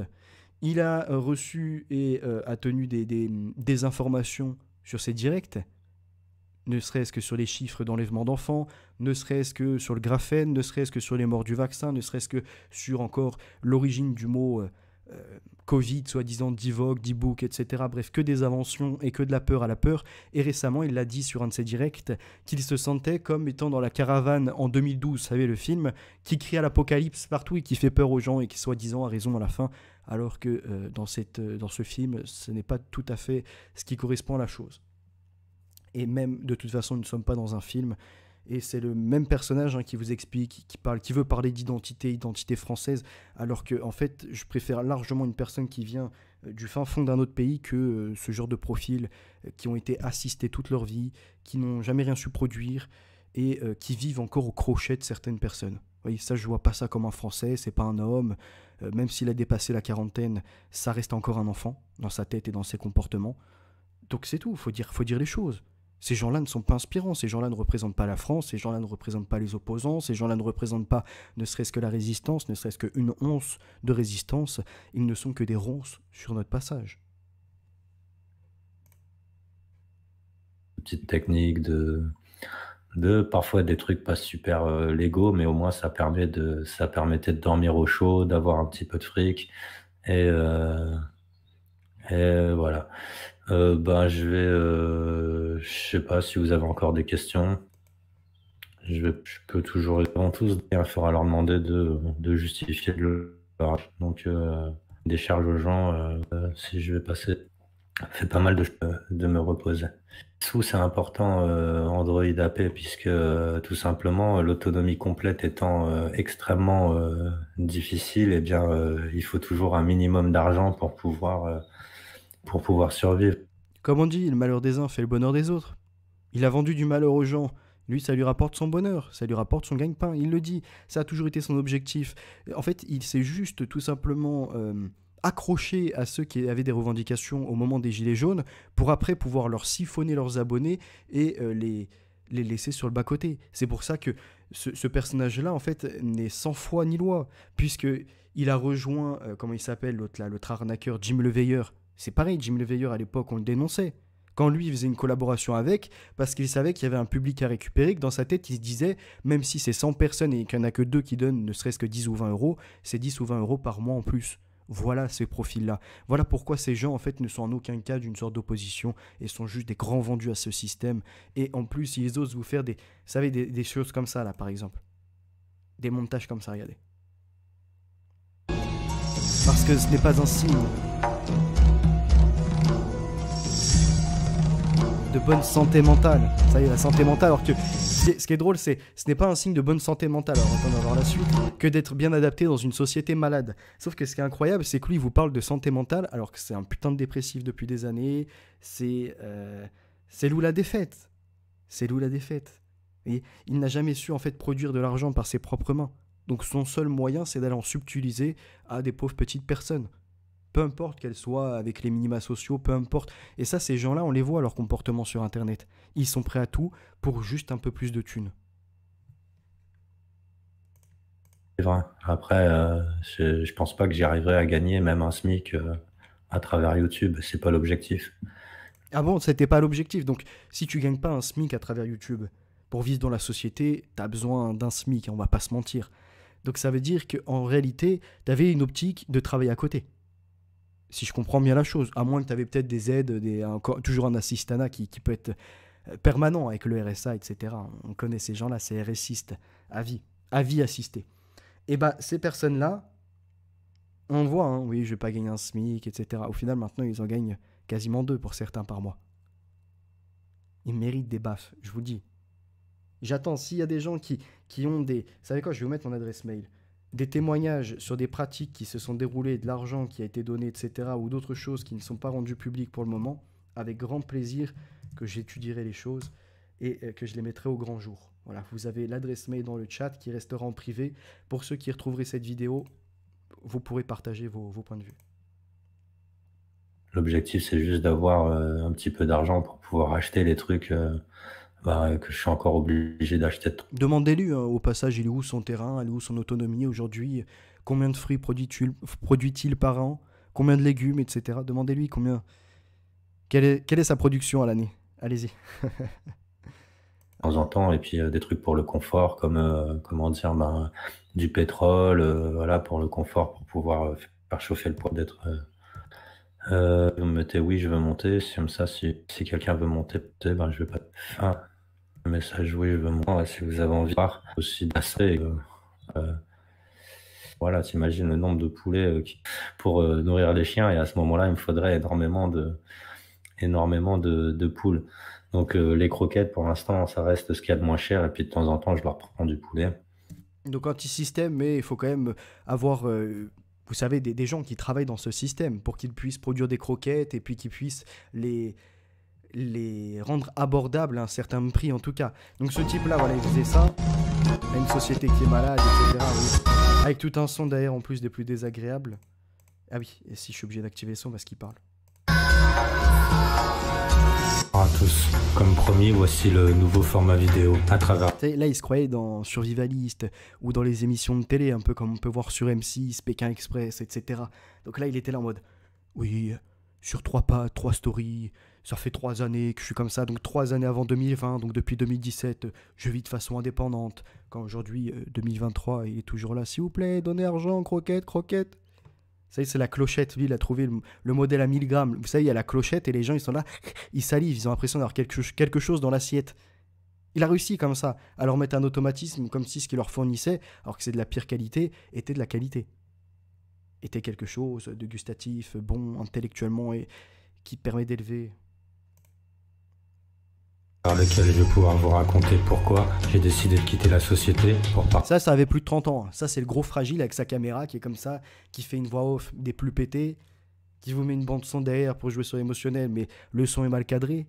il a reçu et a tenu des informations sur ses directs, ne serait-ce que sur les chiffres d'enlèvement d'enfants, ne serait-ce que sur le graphène, ne serait-ce que sur les morts du vaccin, ne serait-ce que sur encore l'origine du mot Covid, soi-disant Divock, D-Book, etc. Bref, que des inventions et que de la peur à la peur. Et récemment, il l'a dit sur un de ses directs qu'il se sentait comme étant dans la caravane en 2012, vous savez, le film, qui crie à l'apocalypse partout et qui fait peur aux gens et qui, soi-disant, a raison à la fin, alors que dans ce film, ce n'est pas tout à fait ce qui correspond à la chose. Et même, de toute façon, nous ne sommes pas dans un film. Et c'est le même personnage qui vous explique, qui veut parler identité française, alors que, en fait, je préfère largement une personne qui vient du fin fond d'un autre pays que ce genre de profils qui ont été assistés toute leur vie, qui n'ont jamais rien su produire et qui vivent encore au crochet de certaines personnes. Vous voyez, ça, je vois pas ça comme un Français, c'est pas un homme. Même s'il a dépassé la quarantaine, ça reste encore un enfant dans sa tête et dans ses comportements. Donc c'est tout, faut dire les choses. Ces gens-là ne sont pas inspirants, ces gens-là ne représentent pas la France, ces gens-là ne représentent pas les opposants, ces gens-là ne représentent pas ne serait-ce que la résistance, ne serait-ce qu'une once de résistance, ils ne sont que des ronces sur notre passage. Petites techniques de parfois des trucs pas super légaux, mais au moins ça permettait de dormir au chaud, d'avoir un petit peu de fric, et, euh, et voilà. Je sais pas si vous avez encore des questions. Je peux toujours répondre tous. Il faudra leur demander de justifier donc décharge aux gens si je vais passer. Ça fait pas mal de me reposer. Sous, c'est important Android AP puisque tout simplement l'autonomie complète étant extrêmement difficile, et bien il faut toujours un minimum d'argent pour pouvoir survivre. Comme on dit, le malheur des uns fait le bonheur des autres. Il a vendu du malheur aux gens. Lui, ça lui rapporte son bonheur, ça lui rapporte son gagne-pain. Il le dit, ça a toujours été son objectif. En fait, il s'est juste tout simplement accroché à ceux qui avaient des revendications au moment des Gilets jaunes pour après pouvoir leur siphonner leurs abonnés et les laisser sur le bas-côté. C'est pour ça que ce personnage-là, en fait, n'est sans foi ni loi, puisqu'il a rejoint, comment il s'appelle, l'autre arnaqueur, Jim Le Veilleur. C'est pareil, Jim Le Veilleur, à l'époque, on le dénonçait. Quand lui, il faisait une collaboration avec, parce qu'il savait qu'il y avait un public à récupérer, que dans sa tête, il se disait, même si c'est 100 personnes et qu'il n'y en a que 2 qui donnent ne serait-ce que 10 ou 20 euros, c'est 10 ou 20 euros par mois en plus. Voilà ces profils-là. Voilà pourquoi ces gens, en fait, ne sont en aucun cas d'une sorte d'opposition et sont juste des grands vendus à ce système. Et en plus, ils osent vous faire des choses comme ça, là, par exemple. Des montages comme ça, regardez. Parce que ce n'est pas un signe de bonne santé mentale. Ça y est, la santé mentale. Alors que ce qui est drôle, ce n'est pas un signe de bonne santé mentale, alors on va voir la suite, que d'être bien adapté dans une société malade. Sauf que ce qui est incroyable, c'est que lui, il vous parle de santé mentale, alors que c'est un putain de dépressif depuis des années. C'est Lou la défaite. C'est Lou la défaite. Et il n'a jamais su, en fait, produire de l'argent par ses propres mains. Donc son seul moyen, c'est d'aller en subtiliser à des pauvres petites personnes. Peu importe qu'elles soient avec les minima sociaux, peu importe. Et ça, ces gens-là, on les voit, leur comportement sur Internet. Ils sont prêts à tout pour juste un peu plus de thunes. C'est vrai. Après, je pense pas que j'y arriverai à gagner même un SMIC à travers YouTube. C'est pas l'objectif. Ah bon, c'était pas l'objectif. Donc, si tu gagnes pas un SMIC à travers YouTube, Pour vivre dans la société, tu as besoin d'un SMIC, on va pas se mentir. Donc ça veut dire qu'en réalité, tu avais une optique de travailler à côté. Si je comprends bien la chose, à moins que tu avais peut-être des aides, toujours un assistanat qui peut être permanent avec le RSA, etc. On connaît ces gens-là, c'est RSistes à vie assisté. Et bien, ces personnes-là, on voit, hein, oui, je vais pas gagner un SMIC, etc. Au final, maintenant, ils en gagnent quasiment 2 pour certains par mois. Ils méritent des baffes, je vous dis. J'attends, s'il y a des gens qui ont des... Vous savez quoi, je vais vous mettre mon adresse mail. Des témoignages sur des pratiques qui se sont déroulées, de l'argent qui a été donné, etc. ou d'autres choses qui ne sont pas rendues publiques pour le moment, avec grand plaisir que j'étudierai les choses et que je les mettrai au grand jour. Voilà, vous avez l'adresse mail dans le chat qui restera en privé. Pour ceux qui retrouveraient cette vidéo, vous pourrez partager vos points de vue. L'objectif, c'est juste d'avoir un petit peu d'argent pour pouvoir acheter les trucs que je suis encore obligé d'acheter. Demandez-lui, hein, au passage, il est où son terrain, elle est où son autonomie aujourd'hui, combien de fruits produit-il par an, combien de légumes, etc. Demandez-lui combien... Quelle est sa production à l'année. Allez-y. De temps en temps, et puis des trucs pour le confort, comme du pétrole, voilà, pour le confort, pour pouvoir faire chauffer le poids d'être... vous me mettez oui, je veux monter. C'est comme ça, si quelqu'un veut monter, ben, je vais pas. Un message oui, je veux monter. Ouais, si vous avez envie de voir aussi d'asser, voilà, t'imagines le nombre de poulets pour nourrir les chiens, et à ce moment-là, il me faudrait énormément de poules. Donc les croquettes, pour l'instant, ça reste ce qu'il y a de moins cher, et puis de temps en temps, je leur prends du poulet. Donc anti-système, mais il faut quand même avoir... vous savez, des gens qui travaillent dans ce système pour qu'ils puissent produire des croquettes et puis qu'ils puissent les rendre abordables à un certain prix en tout cas. Donc ce type-là, voilà, il faisait ça à une société qui est malade, etc. Oui. Avec tout un son derrière en plus des plus désagréables. Ah oui, et si je suis obligé d'activer le son parce qu'il parle. Bonjour à tous. Comme promis, voici le nouveau format vidéo à travers... Là, il se croyait dans Survivaliste ou dans les émissions de télé, un peu comme on peut voir sur M6, Pékin Express, etc. Donc là, il était là en mode, oui, sur 3 pattes, 3 stories, ça fait 3 années que je suis comme ça, donc 3 années avant 2020, donc depuis 2017, je vis de façon indépendante. Quand aujourd'hui, 2023, il est toujours là, s'il vous plaît, donnez argent, croquette, croquette. Vous savez, c'est la clochette. Lui, il a trouvé le modèle à 1000 grammes. Vous savez, il y a la clochette et les gens, ils sont là, ils salivent, ils ont l'impression d'avoir quelque chose dans l'assiette. Il a réussi comme ça à leur mettre un automatisme comme si ce qu'il leur fournissait, alors que c'est de la pire qualité, était de la qualité. Était quelque chose de gustatif, bon, intellectuellement et qui permet d'élever. Par lequel je vais pouvoir vous raconter pourquoi j'ai décidé de quitter la société pour partir. Ça avait plus de 30 ans. Ça, c'est le gros fragile avec sa caméra qui est comme ça, qui fait une voix off des plus pétées, qui vous met une bande son derrière pour jouer sur émotionnel, mais le son est mal cadré.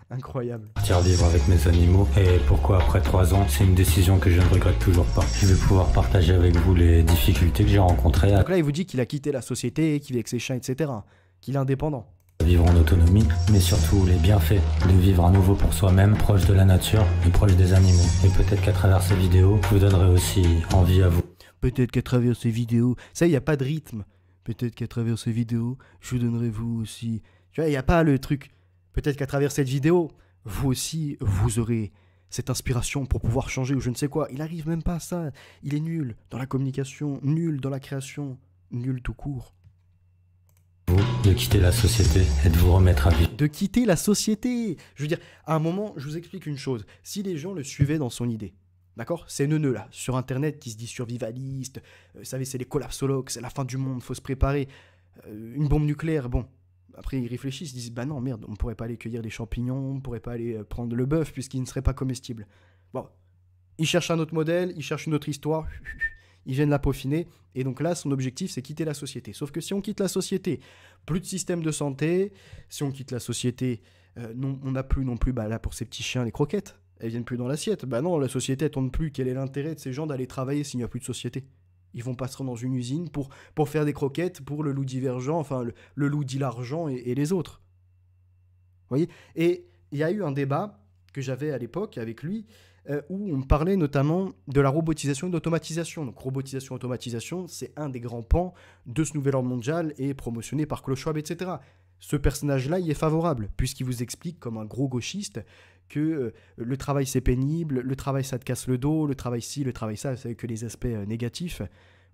Incroyable. Partir vivre avec mes animaux. Et pourquoi après 3 ans, c'est une décision que je ne regrette toujours pas. Je vais pouvoir partager avec vous les difficultés que j'ai rencontrées. Donc là, il vous dit qu'il a quitté la société, qu'il vit avec ses chiens, etc. Qu'il est indépendant. Vivre en autonomie, mais surtout les bienfaits de vivre à nouveau pour soi-même, proche de la nature et proche des animaux. Et peut-être qu'à travers ces vidéos, je vous donnerai aussi envie à vous. Peut-être qu'à travers ces vidéos, ça, il n'y a pas de rythme. Peut-être qu'à travers ces vidéos, je vous donnerai vous aussi. Tu vois, il n'y a pas le truc. Peut-être qu'à travers cette vidéo, vous aussi, vous aurez cette inspiration pour pouvoir changer ou je ne sais quoi. Il n'arrive même pas à ça. Il est nul dans la communication, nul dans la création, nul tout court. De quitter la société et de vous remettre à vivre. De quitter la société. Je veux dire, à un moment, je vous explique une chose. Si les gens le suivaient dans son idée, d'accord? Ces neuneux là, sur Internet, qui se disent survivalistes, vous savez, c'est les collapsologues, c'est la fin du monde, faut se préparer. Une bombe nucléaire, bon. Après, ils réfléchissent, ils disent, bah non, merde, on ne pourrait pas aller cueillir des champignons, on ne pourrait pas aller prendre le bœuf, puisqu'il ne serait pas comestible. Bon. Ils cherchent un autre modèle, ils cherchent une autre histoire. Ils viennent la peaufiner, et donc là, son objectif, c'est quitter la société. Sauf que si on quitte la société, plus de système de santé, si on quitte la société, on n'a plus non plus, bah là, pour ces petits chiens, les croquettes, elles viennent plus dans l'assiette. Bah non, la société, elle tourne plus. Quel est l'intérêt de ces gens d'aller travailler s'il n'y a plus de société? Ils vont pas se rendre dans une usine pour faire des croquettes pour le loup divergent, enfin, le loup dit l'argent et les autres. Vous voyez? Et il y a eu un débat que j'avais à l'époque avec lui, où on parlait notamment de la robotisation et de l'automatisation. Donc robotisation et automatisation, c'est un des grands pans de ce nouvel ordre mondial et promotionné par Klaus Schwab, etc. Ce personnage-là, il est favorable, puisqu'il vous explique, comme un gros gauchiste, que le travail c'est pénible, le travail ça te casse le dos, le travail ci, le travail ça, c'est que les aspects négatifs,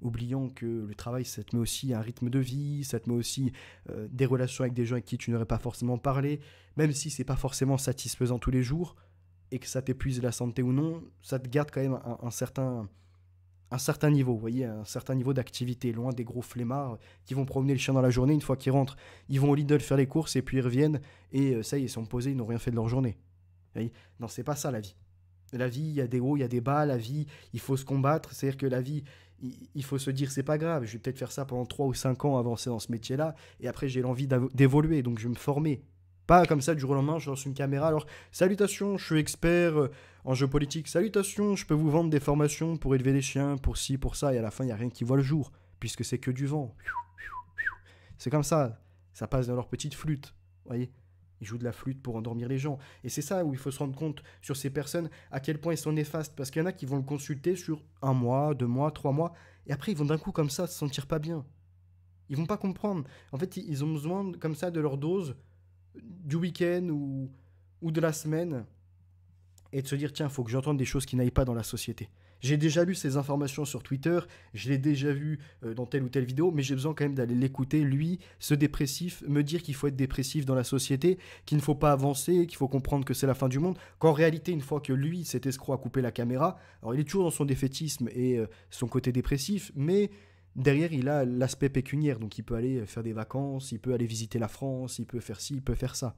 oubliant que le travail ça te met aussi un rythme de vie, ça te met aussi des relations avec des gens avec qui tu n'aurais pas forcément parlé, même si c'est pas forcément satisfaisant tous les jours, et que ça t'épuise la santé ou non, ça te garde quand même un certain niveau, vous voyez, un certain niveau d'activité, loin des gros flemmards qui vont promener le chien dans la journée. Une fois qu'ils rentrent, ils vont au Lidl faire les courses et puis ils reviennent et ça y est, ils sont posés, ils n'ont rien fait de leur journée. Vous voyez, non, c'est pas ça la vie. La vie, il y a des hauts, il y a des bas, la vie, il faut se combattre, c'est-à-dire que la vie, il faut se dire c'est pas grave, je vais peut-être faire ça pendant 3 ou 5 ans, avancer dans ce métier-là, et après j'ai l'envie d'évoluer, donc je vais me former. Pas comme ça, du jour au lendemain, je lance une caméra, alors salutations, je suis expert en géopolitique, salutations, je peux vous vendre des formations pour élever des chiens, pour ci, pour ça, et à la fin, il n'y a rien qui voit le jour, puisque c'est que du vent. C'est comme ça passe dans leur petite flûte, vous voyez. Ils jouent de la flûte pour endormir les gens. Et c'est ça où il faut se rendre compte sur ces personnes à quel point ils sont néfastes. Parce qu'il y en a qui vont le consulter sur 1 mois, 2 mois, 3 mois, et après ils vont d'un coup comme ça se sentir pas bien. Ils vont pas comprendre. En fait, ils ont besoin comme ça de leur dose du week-end ou de la semaine et de se dire tiens, il faut que j'entende des choses qui n'aillent pas dans la société. J'ai déjà lu ces informations sur Twitter, je l'ai déjà vu dans telle ou telle vidéo, mais j'ai besoin quand même d'aller l'écouter, lui, ce dépressif, me dire qu'il faut être dépressif dans la société, qu'il ne faut pas avancer, qu'il faut comprendre que c'est la fin du monde, qu'en réalité, une fois que lui, cet escroc, a coupé la caméra, alors il est toujours dans son défaitisme et son côté dépressif, mais derrière, il a l'aspect pécuniaire, donc il peut aller faire des vacances, il peut aller visiter la France, il peut faire ci, il peut faire ça.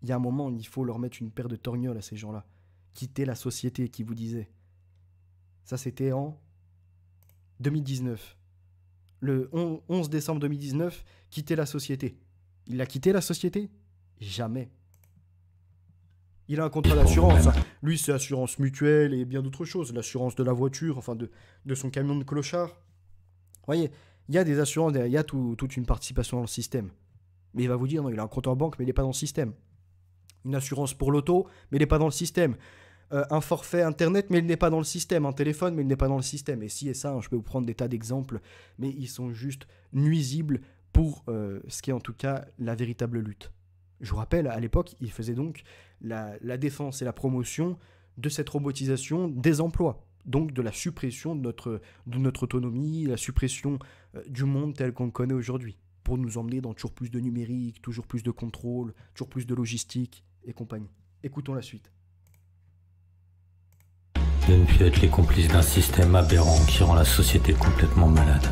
Il y a un moment, il faut leur mettre une paire de torgnoles à ces gens-là. Quitter la société, qui vous disait. Ça, c'était en 2019. Le 11 décembre 2019, quitter la société. Il a quitté la société? Jamais. Il a un contrat d'assurance. Lui, c'est assurance mutuelle et bien d'autres choses. L'assurance de la voiture, enfin de son camion de clochard. Vous voyez, il y a des assurances, il y a toute une participation dans le système. Mais il va vous dire, non, il a un compte en banque, mais il n'est pas dans le système. Une assurance pour l'auto, mais il n'est pas dans le système. Un forfait internet, mais il n'est pas dans le système. Un téléphone, mais il n'est pas dans le système. Et si et ça, je peux vous prendre des tas d'exemples, mais ils sont juste nuisibles pour ce qui est en tout cas la véritable lutte. Je vous rappelle, à l'époque, il faisait donc la défense et la promotion de cette robotisation des emplois. Donc de la suppression de notre autonomie, la suppression du monde tel qu'on le connaît aujourd'hui, pour nous emmener dans toujours plus de numérique, toujours plus de contrôle, toujours plus de logistique et compagnie. Écoutons la suite. De ne plus être les complices d'un système aberrant qui rend la société complètement malade.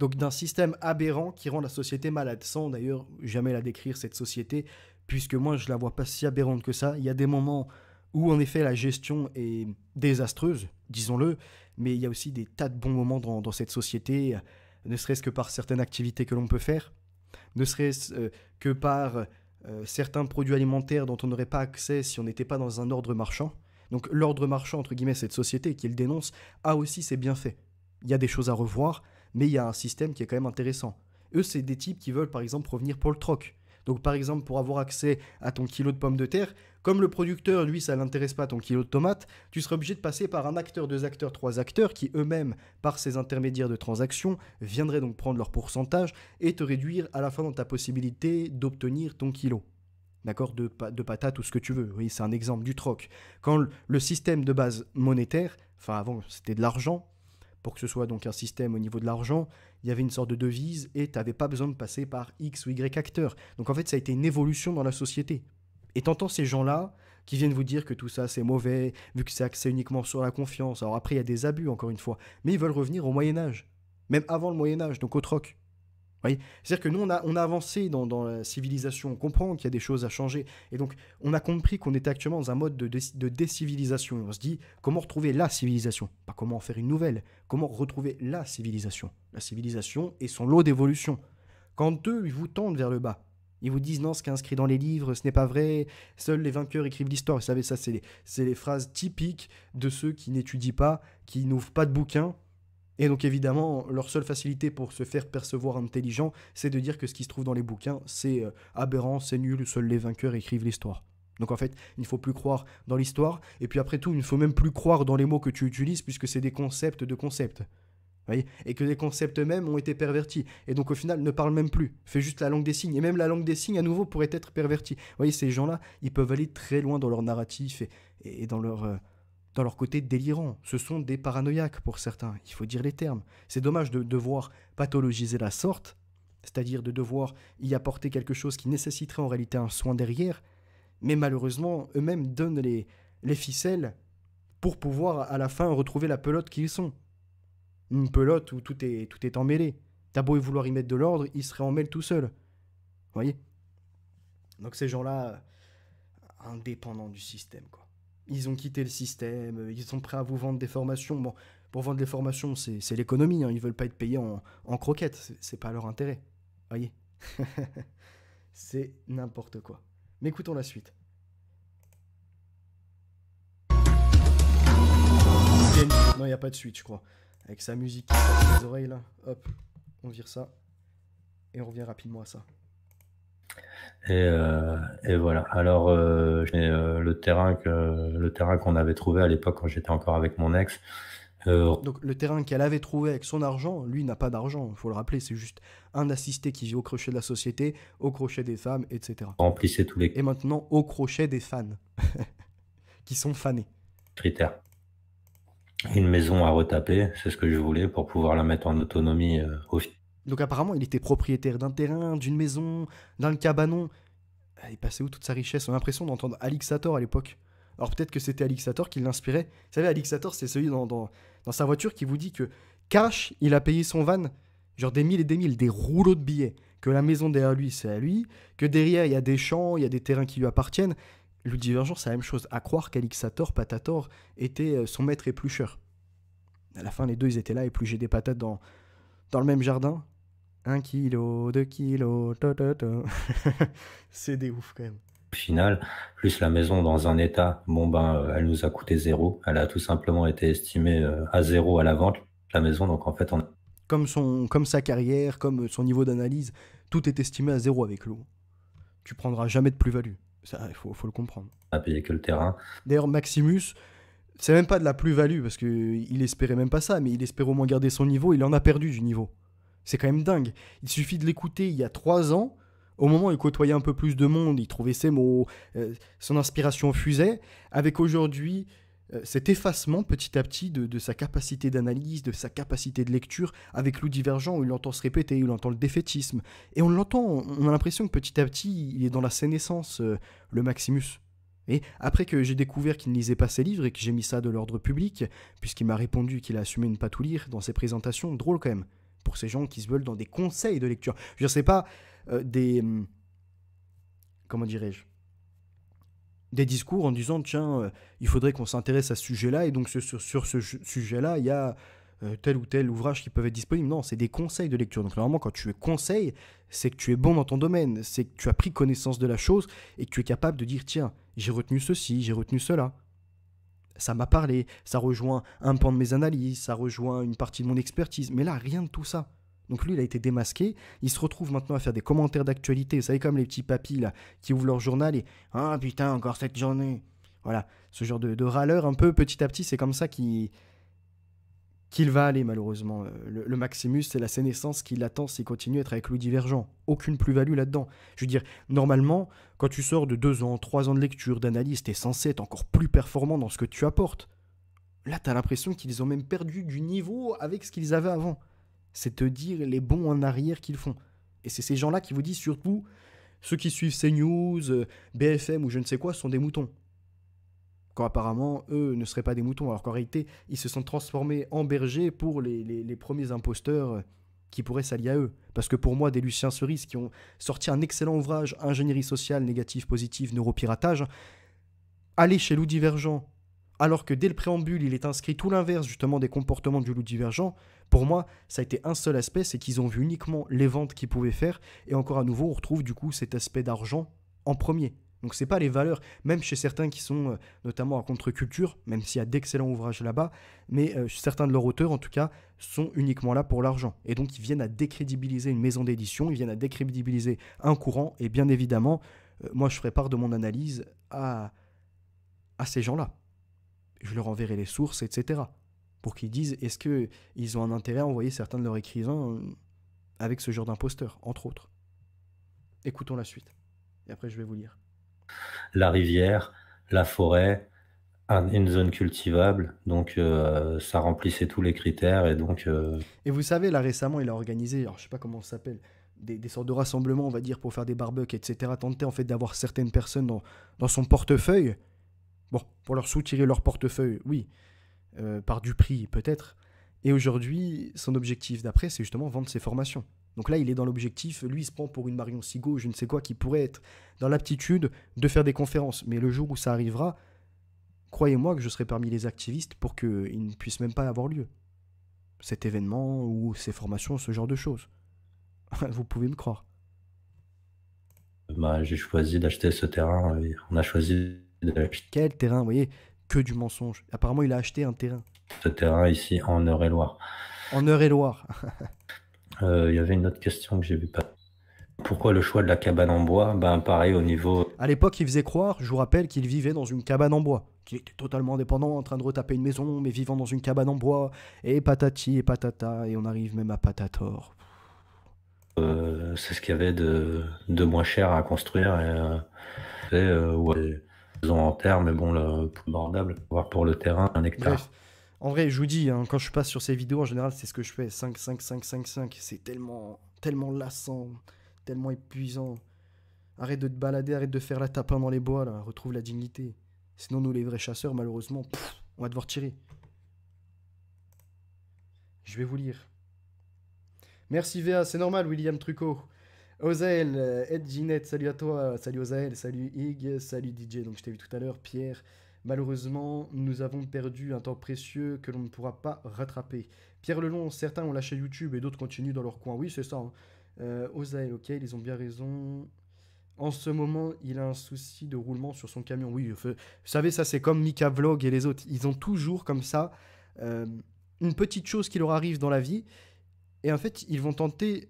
Donc d'un système aberrant qui rend la société malade, sans d'ailleurs jamais la décrire cette société, puisque moi je la vois pas si aberrante que ça. Il y a des moments où en effet la gestion est désastreuse, disons-le, mais il y a aussi des tas de bons moments dans cette société, ne serait-ce que par certaines activités que l'on peut faire, ne serait-ce que par certains produits alimentaires dont on n'aurait pas accès si on n'était pas dans un ordre marchand. Donc l'ordre marchand, entre guillemets, cette société qui le dénonce, a aussi ses bienfaits. Il y a des choses à revoir, mais il y a un système qui est quand même intéressant. Eux, c'est des types qui veulent par exemple revenir pour le troc. Donc par exemple, pour avoir accès à ton kilo de pommes de terre, comme le producteur, lui, ça ne l'intéresse pas ton kilo de tomates, tu seras obligé de passer par un acteur, 2 acteurs, 3 acteurs qui eux-mêmes, par ces intermédiaires de transactions, viendraient donc prendre leur pourcentage et te réduire à la fin dans ta possibilité d'obtenir ton kilo. D'accord, de patates ou ce que tu veux. Oui, c'est un exemple du troc. Quand le système de base monétaire, enfin avant c'était de l'argent, pour que ce soit donc un système au niveau de l'argent, il y avait une sorte de devise et tu n'avais pas besoin de passer par X ou Y acteurs. Donc en fait, ça a été une évolution dans la société. Et t'entends ces gens-là qui viennent vous dire que tout ça c'est mauvais, vu que c'est axé uniquement sur la confiance. Alors après, il y a des abus, encore une fois. Mais ils veulent revenir au Moyen-Âge. Même avant le Moyen-Âge, donc au troc. Oui. C'est-à-dire que nous, on a avancé dans la civilisation, on comprend qu'il y a des choses à changer. Et donc, on a compris qu'on était actuellement dans un mode de décivilisation. Et on se dit, comment retrouver la civilisation? Pas comment en faire une nouvelle, comment retrouver la civilisation. La civilisation et son lot d'évolution. Quand eux, ils vous tendent vers le bas, ils vous disent, non, ce qui est inscrit dans les livres, ce n'est pas vrai, seuls les vainqueurs écrivent l'histoire. Vous savez, ça, c'est les phrases typiques de ceux qui n'étudient pas, qui n'ouvrent pas de bouquins. Et donc évidemment, leur seule facilité pour se faire percevoir intelligent, c'est de dire que ce qui se trouve dans les bouquins, c'est aberrant, c'est nul, seuls les vainqueurs écrivent l'histoire. Donc en fait, il ne faut plus croire dans l'histoire, et puis après tout, il ne faut même plus croire dans les mots que tu utilises, puisque c'est des concepts de concepts. Voyez, et que les concepts eux-mêmes ont été pervertis. Et donc au final, ne parle même plus. Fait juste la langue des signes. Et même la langue des signes, à nouveau, pourrait être pervertie. Vous voyez, ces gens-là, ils peuvent aller très loin dans leur narratif et dans leur côté délirant. Ce sont des paranoïaques pour certains. Il faut dire les termes. C'est dommage de devoir pathologiser la sorte, c'est-à-dire de devoir y apporter quelque chose qui nécessiterait en réalité un soin derrière. Mais malheureusement, eux-mêmes donnent les ficelles pour pouvoir à la fin retrouver la pelote qu'ils sont. Une pelote où tout est emmêlé. T'as beau vouloir y mettre de l'ordre, il serait emmêlé tout seul. Vous voyez? Donc ces gens-là, indépendants du système, quoi. Ils ont quitté le système, ils sont prêts à vous vendre des formations. Bon, pour vendre des formations, c'est l'économie, hein. Ils veulent pas être payés en croquettes, c'est pas leur intérêt. Vous voyez? C'est n'importe quoi. Mais écoutons la suite. Non, il n'y a pas de suite, je crois. Avec sa musique qui tape les oreilles, là. Hop, on vire ça. Et on revient rapidement à ça. Et voilà. Alors, le terrain qu'on avait trouvé à l'époque quand j'étais encore avec mon ex. Donc le terrain qu'elle avait trouvé avec son argent, lui n'a pas d'argent, il faut le rappeler, c'est juste un assisté qui vit au crochet de la société, au crochet des femmes, etc. Remplissait tous les Et maintenant au crochet des fans, qui sont fanés. critères. Une maison à retaper, c'est ce que je voulais pour pouvoir la mettre en autonomie Donc apparemment il était propriétaire d'un terrain, d'une maison, d'un cabanon. Il passait où toute sa richesse? On a l'impression d'entendre Alixator à l'époque. Alors peut-être que c'était Alixator qui l'inspirait. Vous savez, Alixator, c'est celui dans sa voiture qui vous dit que cash, il a payé son van, genre des mille et des mille, des rouleaux de billets. Que la maison derrière lui, c'est à lui. Que derrière, il y a des champs, il y a des terrains qui lui appartiennent. Ludivergent, c'est la même chose. À croire qu'Alixator, Patator, était son maître éplucheur. À la fin, les deux, ils étaient là, éplucher des patates dans le même jardin. 1 kilo, 2 kilos, c'est des ouf quand même. Final, plus la maison dans un état, elle nous a coûté 0. Elle a tout simplement été estimée à 0 à la vente, la maison. Donc en fait, on Comme sa carrière, comme son niveau d'analyse, tout est estimé à 0 avec l'eau. Tu prendras jamais de plus-value. Ça, il faut le comprendre. a payé que le terrain. D'ailleurs, Maximus, c'est même pas de la plus-value, parce qu'il espérait même pas ça, mais il espérait au moins garder son niveau, il en a perdu du niveau. C'est quand même dingue. Il suffit de l'écouter il y a 3 ans, au moment où il côtoyait un peu plus de monde, il trouvait ses mots, son inspiration fusait, avec aujourd'hui cet effacement petit à petit de sa capacité d'analyse, de sa capacité de lecture, avec Ludivergent où il entend se répéter, où il entend le défaitisme. Et on l'entend, on a l'impression que petit à petit, il est dans la sénescence, le Maximus. Et après que j'ai découvert qu'il ne lisait pas ses livres et que j'ai mis ça de l'ordre public, puisqu'il m'a répondu qu'il a assumé ne pas tout lire dans ses présentations, drôle quand même, pour ces gens qui se veulent dans des conseils de lecture. Je veux dire, c'est pas comment dirais-je, des discours en disant tiens, il faudrait qu'on s'intéresse à ce sujet-là et donc sur ce sujet-là, il y a tel ou tel ouvrage qui peuvent être disponibles. Non, c'est des conseils de lecture. Donc normalement, quand tu es conseil, c'est que tu es bon dans ton domaine, c'est que tu as pris connaissance de la chose et que tu es capable de dire tiens, j'ai retenu ceci, j'ai retenu cela. Ça m'a parlé, ça rejoint un pan de mes analyses, ça rejoint une partie de mon expertise. Mais là, rien de tout ça. Donc lui, il a été démasqué. Il se retrouve maintenant à faire des commentaires d'actualité. Vous savez, comme les petits papis là, qui ouvrent leur journal et « Ah putain, encore cette journée !» Voilà, ce genre de râleur un peu petit à petit, c'est comme ça qu'il va aller malheureusement. Le Maximus, c'est la sénescence qui l'attend s'il continue à être avec Ludivergent. Aucune plus-value là-dedans. Je veux dire, normalement, quand tu sors de 2 ans, 3 ans de lecture, d'analyse, t'es censé être encore plus performant dans ce que tu apportes. Là, t'as l'impression qu'ils ont même perdu du niveau avec ce qu'ils avaient avant. C'est te dire les bons en arrière qu'ils font. Et c'est ces gens-là qui vous disent surtout, ceux qui suivent CNews, BFM ou je ne sais quoi, sont des moutons. Quand apparemment, eux ne seraient pas des moutons, alors qu'en réalité, ils se sont transformés en bergers pour les premiers imposteurs qui pourraient s'allier à eux. Parce que pour moi, des Lucien Cerise qui ont sorti un excellent ouvrage, Ingénierie sociale, négatif, positif, neuropiratage, aller chez Ludivergent, alors que dès le préambule, il est inscrit tout l'inverse justement des comportements du Ludivergent, pour moi, ça a été un seul aspect, c'est qu'ils ont vu uniquement les ventes qu'ils pouvaient faire, et encore à nouveau, on retrouve du coup cet aspect d'argent en premier. Donc c'est pas les valeurs, même chez certains qui sont notamment à contre-culture, même s'il y a d'excellents ouvrages là-bas, mais certains de leurs auteurs en tout cas sont uniquement là pour l'argent. Et donc ils viennent à décrédibiliser une maison d'édition, ils viennent à décrédibiliser un courant, et bien évidemment, moi je ferai part de mon analyse à ces gens-là. Je leur enverrai les sources, etc. pour qu'ils disent est-ce qu'ils ont un intérêt à envoyer certains de leurs écrivains avec ce genre d'imposteurs, entre autres. Écoutons la suite. Et après, je vais vous lire. La rivière, la forêt, une zone cultivable, donc ça remplissait tous les critères et donc Et vous savez, là récemment, il a organisé, alors je sais pas comment ça s'appelle, des sortes de rassemblements, on va dire, pour faire des barbecues, etc. Tenter en fait d'avoir certaines personnes dans son portefeuille. Bon, pour leur soutirer leur portefeuille, oui, par du prix peut-être. Et aujourd'hui, son objectif d'après, c'est justement vendre ses formations. Donc là, il est dans l'objectif, lui, il se prend pour une Marion Sigaud, je ne sais quoi, qui pourrait être dans l'aptitude de faire des conférences. Mais le jour où ça arrivera, croyez-moi que je serai parmi les activistes pour qu'il ne puisse même pas avoir lieu. Cet événement ou ces formations, ce genre de choses. Vous pouvez me croire. bah, j'ai choisi d'acheter ce terrain. Et on a choisi d'acheter Quel terrain, vous voyez, que du mensonge. Apparemment, il a acheté un terrain. ce terrain ici en Eure-et-Loire. En Eure-et-Loire. Il y avait une autre question que j'ai vu pas. Pourquoi le choix de la cabane en bois? Ben pareil au niveau. À l'époque, il faisait croire, je vous rappelle, qu'il vivait dans une cabane en bois. Qu'il était totalement indépendant, en train de retaper une maison, mais vivant dans une cabane en bois. Et patati et patata, et on arrive même à patator. C'est ce qu'il y avait de moins cher à construire ouais, des maisons en terre, mais bon, plus abordable. Voir pour le terrain, 1 hectare. Bref, en vrai, je vous dis, hein, quand je passe sur ces vidéos, en général, c'est ce que je fais. 5, 5, 5, 5, 5. C'est tellement lassant, tellement épuisant. Arrête de te balader, arrête de faire la tapin dans les bois, là. Retrouve la dignité. Sinon, nous, les vrais chasseurs, malheureusement, on va devoir tirer. Je vais vous lire. Merci VA, c'est normal, William Trucot. Ozael, Ed Ginette, salut à toi. Salut Ozael, salut Ig, salut DJ, donc je t'ai vu tout à l'heure. Pierre, malheureusement, nous avons perdu un temps précieux que l'on ne pourra pas rattraper. Pierre Lelon, certains ont lâché YouTube et d'autres continuent dans leur coin. Oui, c'est ça. Hein. Ozael, ok, ils ont bien raison. En ce moment, il a un souci de roulement sur son camion. Oui, vous savez, ça c'est comme Mika Vlog et les autres. Ils ont toujours comme ça une petite chose qui leur arrive dans la vie. Et en fait, ils vont tenter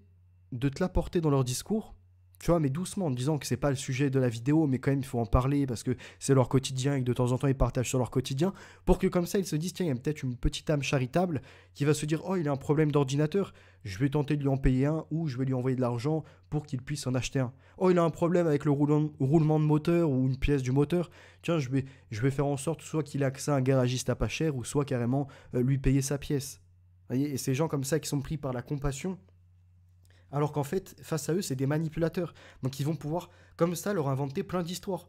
de te l'apporter dans leur discours, tu vois, mais doucement, en disant que c'est pas le sujet de la vidéo, mais quand même, il faut en parler parce que c'est leur quotidien et que de temps en temps, ils partagent sur leur quotidien, pour que comme ça, ils se disent, tiens, il y a peut-être une petite âme charitable qui va se dire, oh, il a un problème d'ordinateur, je vais tenter de lui en payer un ou je vais lui envoyer de l'argent pour qu'il puisse en acheter un. Oh, il a un problème avec le roulement de moteur ou une pièce du moteur, tiens, je vais faire en sorte soit qu'il ait accès à un garagiste à pas cher ou soit carrément lui payer sa pièce. Vous voyez, et ces gens comme ça qui sont pris par la compassion, alors qu'en fait, face à eux, c'est des manipulateurs. Donc ils vont pouvoir, comme ça, leur inventer plein d'histoires.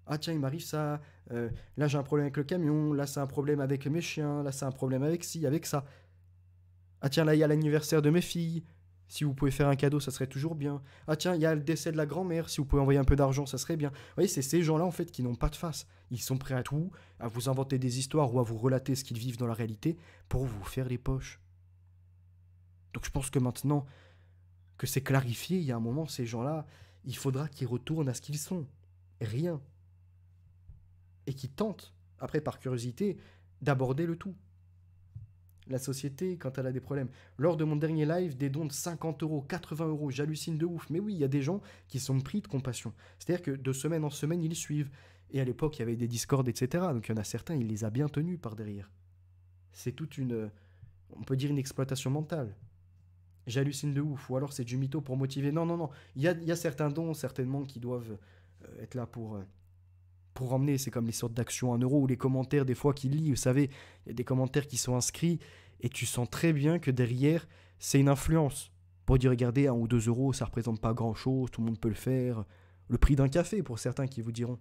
Ah tiens, il m'arrive ça, là j'ai un problème avec le camion, là c'est un problème avec mes chiens, là c'est un problème avec ci, avec ça. Ah tiens, là il y a l'anniversaire de mes filles, si vous pouvez faire un cadeau, ça serait toujours bien. Ah tiens, il y a le décès de la grand-mère, si vous pouvez envoyer un peu d'argent, ça serait bien. Vous voyez, c'est ces gens-là en fait qui n'ont pas de face. Ils sont prêts à tout, à vous inventer des histoires ou à vous relater ce qu'ils vivent dans la réalité pour vous faire les poches. Donc je pense que maintenant que c'est clarifié, il y a un moment, ces gens-là, il faudra qu'ils retournent à ce qu'ils sont. Rien. Et qu'ils tentent, après par curiosité, d'aborder le tout. La société, quand elle a des problèmes. Lors de mon dernier live, des dons de 50 euros, 80 euros, j'hallucine de ouf. Mais oui, il y a des gens qui sont pris de compassion. C'est-à-dire que de semaine en semaine, ils suivent. Et à l'époque, il y avait des discords, etc. Donc il y en a certains, il les a bien tenus par derrière. C'est toute une, on peut dire une exploitation mentale. J'hallucine de ouf, ou alors c'est du mytho pour motiver. Non, non, non. Il y a certains dons, certainement, qui doivent être là pour emmener. C'est comme les sortes d'actions 1 euro ou les commentaires, des fois, qu'ils lisent. Vous savez, il y a des commentaires qui sont inscrits et tu sens très bien que derrière, c'est une influence. Pour dire, regardez, 1 ou 2 euros, ça représente pas grand-chose, tout le monde peut le faire. Le prix d'un café, pour certains qui vous diront.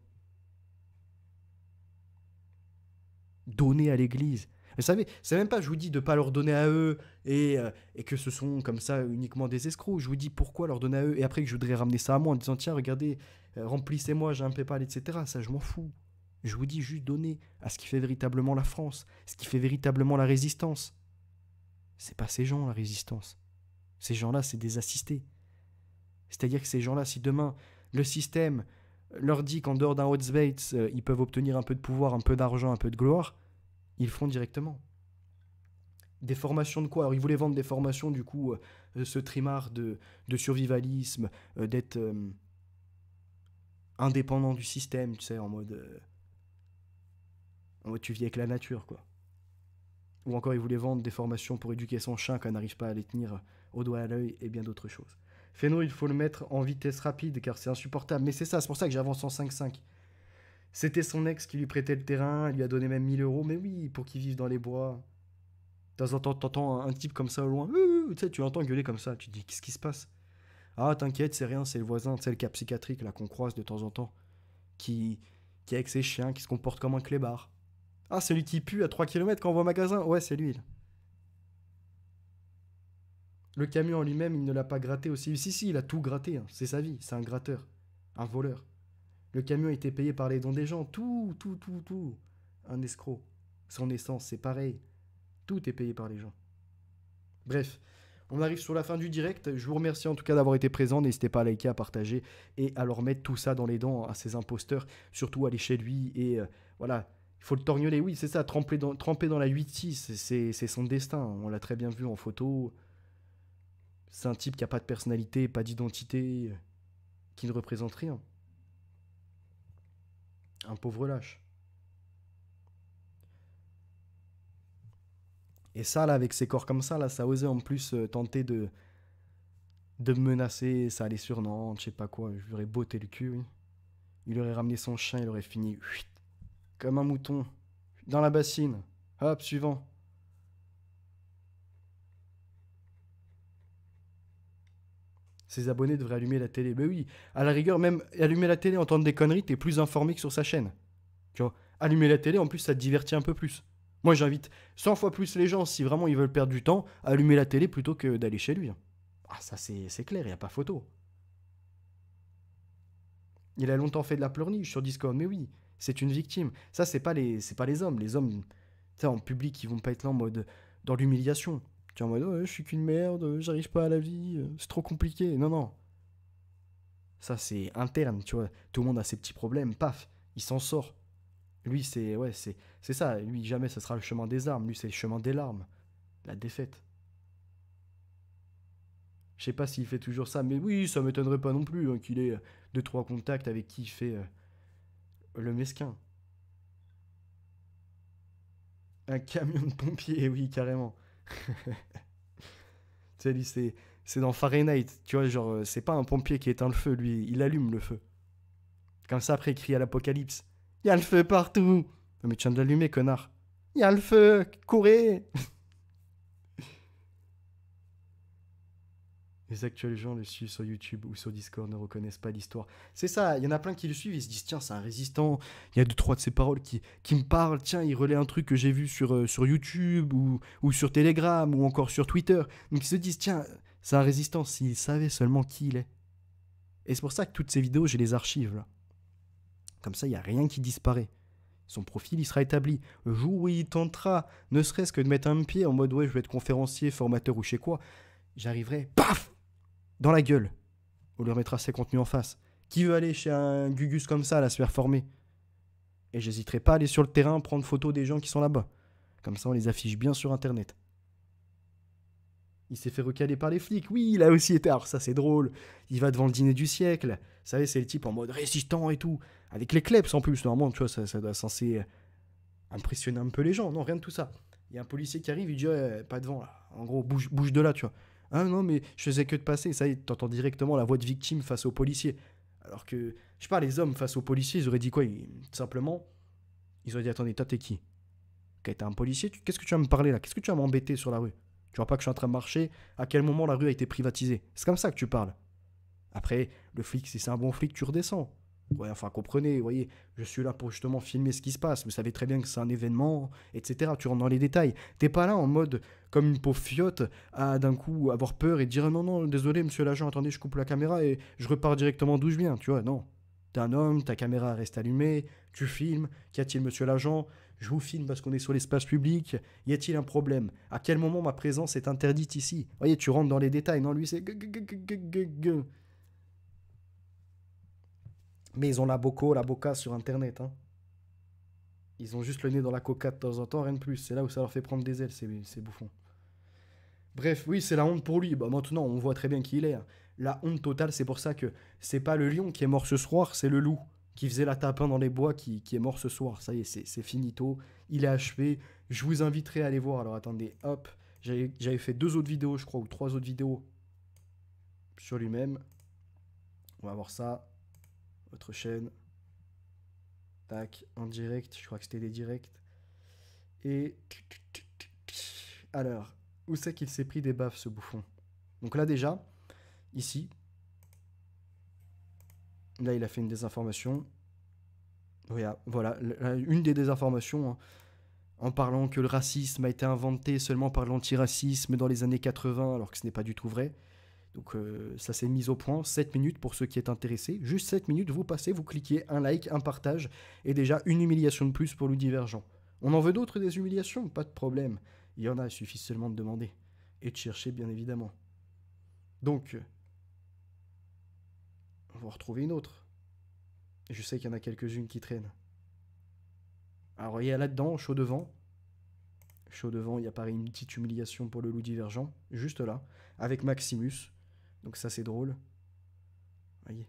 Donner à l'église. Vous savez, c'est même pas, je vous dis, de ne pas leur donner à eux et que ce sont comme ça uniquement des escrocs. Je vous dis pourquoi leur donner à eux et après que je voudrais ramener ça à moi en disant tiens, regardez, remplissez-moi, j'ai un PayPal, etc. Ça, je m'en fous. Je vous dis juste donner à ce qui fait véritablement la France, ce qui fait véritablement la résistance. C'est pas ces gens, la résistance. Ces gens-là, c'est des assistés. C'est-à-dire que ces gens-là, si demain, le système leur dit qu'en dehors d'un Hotsbates, ils peuvent obtenir un peu de pouvoir, un peu d'argent, un peu de gloire, ils le font directement. Des formations de quoi? Alors, ils voulaient vendre des formations, du coup, ce trimard de survivalisme, d'être indépendant du système, tu sais, en mode tu vis avec la nature, quoi. Ou encore il voulait vendre des formations pour éduquer son chien quand il n'arrive pas à les tenir au doigt à l'œil et bien d'autres choses. Feno, il faut le mettre en vitesse rapide car c'est insupportable. Mais c'est ça, c'est pour ça que j'avance en 5-5. C'était son ex qui lui prêtait le terrain, il lui a donné même 1000 euros. Mais oui, pour qu'il vive dans les bois. De temps en temps, t'entends un type comme ça au loin. Tu sais, tu l'entends gueuler comme ça. Tu te dis, qu'est-ce qui se passe? Ah, t'inquiète, c'est rien, c'est le voisin, tu sais, le cas psychiatrique là qu'on croise de temps en temps. Qui, qui est avec ses chiens, qui se comporte comme un clébard. Ah, celui qui pue à 3 km quand on va au magasin? Ouais, c'est lui. Là. Le camion en lui-même, il ne l'a pas gratté aussi. Si, il a tout gratté. Hein. C'est sa vie. C'est un gratteur. Un voleur. Le camion a été payé par les dons des gens. Tout. Un escroc. Son essence, c'est pareil. Tout est payé par les gens. Bref, on arrive sur la fin du direct. Je vous remercie en tout cas d'avoir été présent. N'hésitez pas à liker, à partager et à leur mettre tout ça dans les dents à ces imposteurs. Surtout aller chez lui et voilà. Il faut le torgnoler. Oui, c'est ça. Tremper dans la 8-6. C'est son destin. On l'a très bien vu en photo. C'est un type qui n'a pas de personnalité, pas d'identité, qui ne représente rien. Un pauvre lâche. Et ça, là, avec ses corps comme ça, là, ça osait en plus tenter de me menacer. Ça allait sur Nantes, je sais pas quoi. Je lui aurais botté le cul, oui. Il aurait ramené son chien, il aurait fini comme un mouton. Dans la bassine. Hop, suivant. Ses abonnés devraient allumer la télé. Ben oui, à la rigueur, même allumer la télé, entendre des conneries, t'es plus informé que sur sa chaîne. Tu vois, allumer la télé, en plus, ça te divertit un peu plus. Moi, j'invite 100 fois plus les gens, si vraiment ils veulent perdre du temps, à allumer la télé plutôt que d'aller chez lui. Ah, ça, c'est clair, il n'y a pas photo. Il a longtemps fait de la pleurniche sur Discord, mais oui, c'est une victime. Ça, c'est pas les hommes. Les hommes, tu sais, en public, ils vont pas être là en mode dans l'humiliation. Tu es en mode, ouais, je suis qu'une merde, j'arrive pas à la vie, c'est trop compliqué. Non, non. Ça, c'est interne, tu vois. Tout le monde a ses petits problèmes, paf, il s'en sort. Lui, c'est ça. Lui, jamais ça sera le chemin des armes. Lui, c'est le chemin des larmes. La défaite. Je sais pas s'il fait toujours ça, mais oui, ça m'étonnerait pas non plus hein, qu'il ait 2-3 contacts avec qui il fait le mesquin. Un camion de pompiers, oui, carrément. Tu sais, lui, c'est dans Fahrenheit. Tu vois, genre, c'est pas un pompier qui éteint le feu, lui, il allume le feu. Comme ça, après, il crie à l'apocalypse. Y a le feu partout. Mais tu viens de l'allumer, connard. Y a le feu, courez. Les actuels gens le suivent sur YouTube ou sur Discord ne reconnaissent pas l'histoire. C'est ça, il y en a plein qui le suivent, ils se disent tiens, c'est un résistant. Il y a 2-3 de ses paroles qui me parlent. Tiens, il relaie un truc que j'ai vu sur YouTube ou sur Telegram ou encore sur Twitter. Donc ils se disent tiens, c'est un résistant s'ils savaient seulement qui il est. Et c'est pour ça que toutes ces vidéos, j'ai les archives là. Comme ça, il n'y a rien qui disparaît. Son profil, il sera établi. Le jour où il tentera, ne serait-ce que de mettre un pied en mode ouais, je vais être conférencier, formateur ou je sais quoi, j'arriverai, paf, dans la gueule. On lui remettra ses contenus en face. Qui veut aller chez un Gugus comme ça, là, se faire former? Et j'hésiterai pas à aller sur le terrain, prendre photo des gens qui sont là-bas. Comme ça, on les affiche bien sur Internet. Il s'est fait recaler par les flics. Oui, il a aussi été... Alors ça, c'est drôle. Il va devant le dîner du siècle. Vous savez, c'est le type en mode résistant et tout. Avec les kleps en plus, normalement, tu vois, ça doit censé impressionner un peu les gens. Non, rien de tout ça. Il y a un policier qui arrive, il dit pas devant, là. En gros, bouge de là, tu vois. Ah non, mais je faisais que de passer. Ça y est, t'entends directement la voix de victime face au policier. Alors que, je sais pas, les hommes face aux policiers, ils auraient dit quoi? Tout simplement, ils auraient dit attendez, toi, t'es qui? T'es un policier? Qu'est-ce que tu vas me parler là? Qu'est-ce que tu vas m'embêter sur la rue? Tu vois pas que je suis en train de marcher? À quel moment la rue a été privatisée? C'est comme ça que tu parles. Après, le flic, si c'est un bon flic, tu redescends. Ouais, enfin, comprenez, vous voyez, je suis là pour justement filmer ce qui se passe. Vous savez très bien que c'est un événement, etc. Tu rentres dans les détails. T'es pas là en mode, comme une pauvre fiotte, à d'un coup avoir peur et dire non, non, désolé, monsieur l'agent, attendez, je coupe la caméra et je repars directement d'où je viens. Tu vois, non. T'es un homme, ta caméra reste allumée, tu filmes. Qu'y a-t-il, monsieur l'agent? Je vous filme parce qu'on est sur l'espace public. Y a-t-il un problème? À quel moment ma présence est interdite ici? Vous voyez, tu rentres dans les détails. Non, lui, c'est... Mais ils ont la boca sur Internet. Hein. Ils ont juste le nez dans la coca de temps en temps, rien de plus. C'est là où ça leur fait prendre des ailes, ces bouffons. Bref, oui, c'est la honte pour lui. Bah, maintenant, on voit très bien qui il est. Hein. La honte totale, c'est pour ça que c'est pas le lion qui est mort ce soir, c'est le loup qui faisait la tapin dans les bois qui est mort ce soir. Ça y est, c'est finito. Il est achevé. Je vous inviterai à aller voir. Alors attendez, hop. J'avais fait 2 autres vidéos, je crois, ou 3 autres vidéos sur lui-même. On va voir ça. Votre chaîne. Tac, en direct. Je crois que c'était des directs. Et... Alors, où c'est qu'il s'est pris des baffes, ce bouffon? Donc là, déjà, ici. Là, il a fait une désinformation. Voilà, une des désinformations, hein, en parlant que le racisme a été inventé seulement par l'antiracisme dans les années 80, alors que ce n'est pas du tout vrai. Donc ça s'est mis au point, 7 minutes pour ceux qui est intéressés. Juste 7 minutes, vous passez, vous cliquez, un like, un partage, et déjà une humiliation de plus pour le divergent. On en veut d'autres des humiliations? Pas de problème. Il y en a, il suffit seulement de demander. Et de chercher, bien évidemment. Donc, on va en retrouver une autre. Je sais qu'il y en a quelques-unes qui traînent. Alors, il y a là-dedans, chaud devant. Chaud devant, il y a pareil une petite humiliation pour le loup divergent. Juste là, avec Maximus. Donc ça, c'est drôle. Voyez.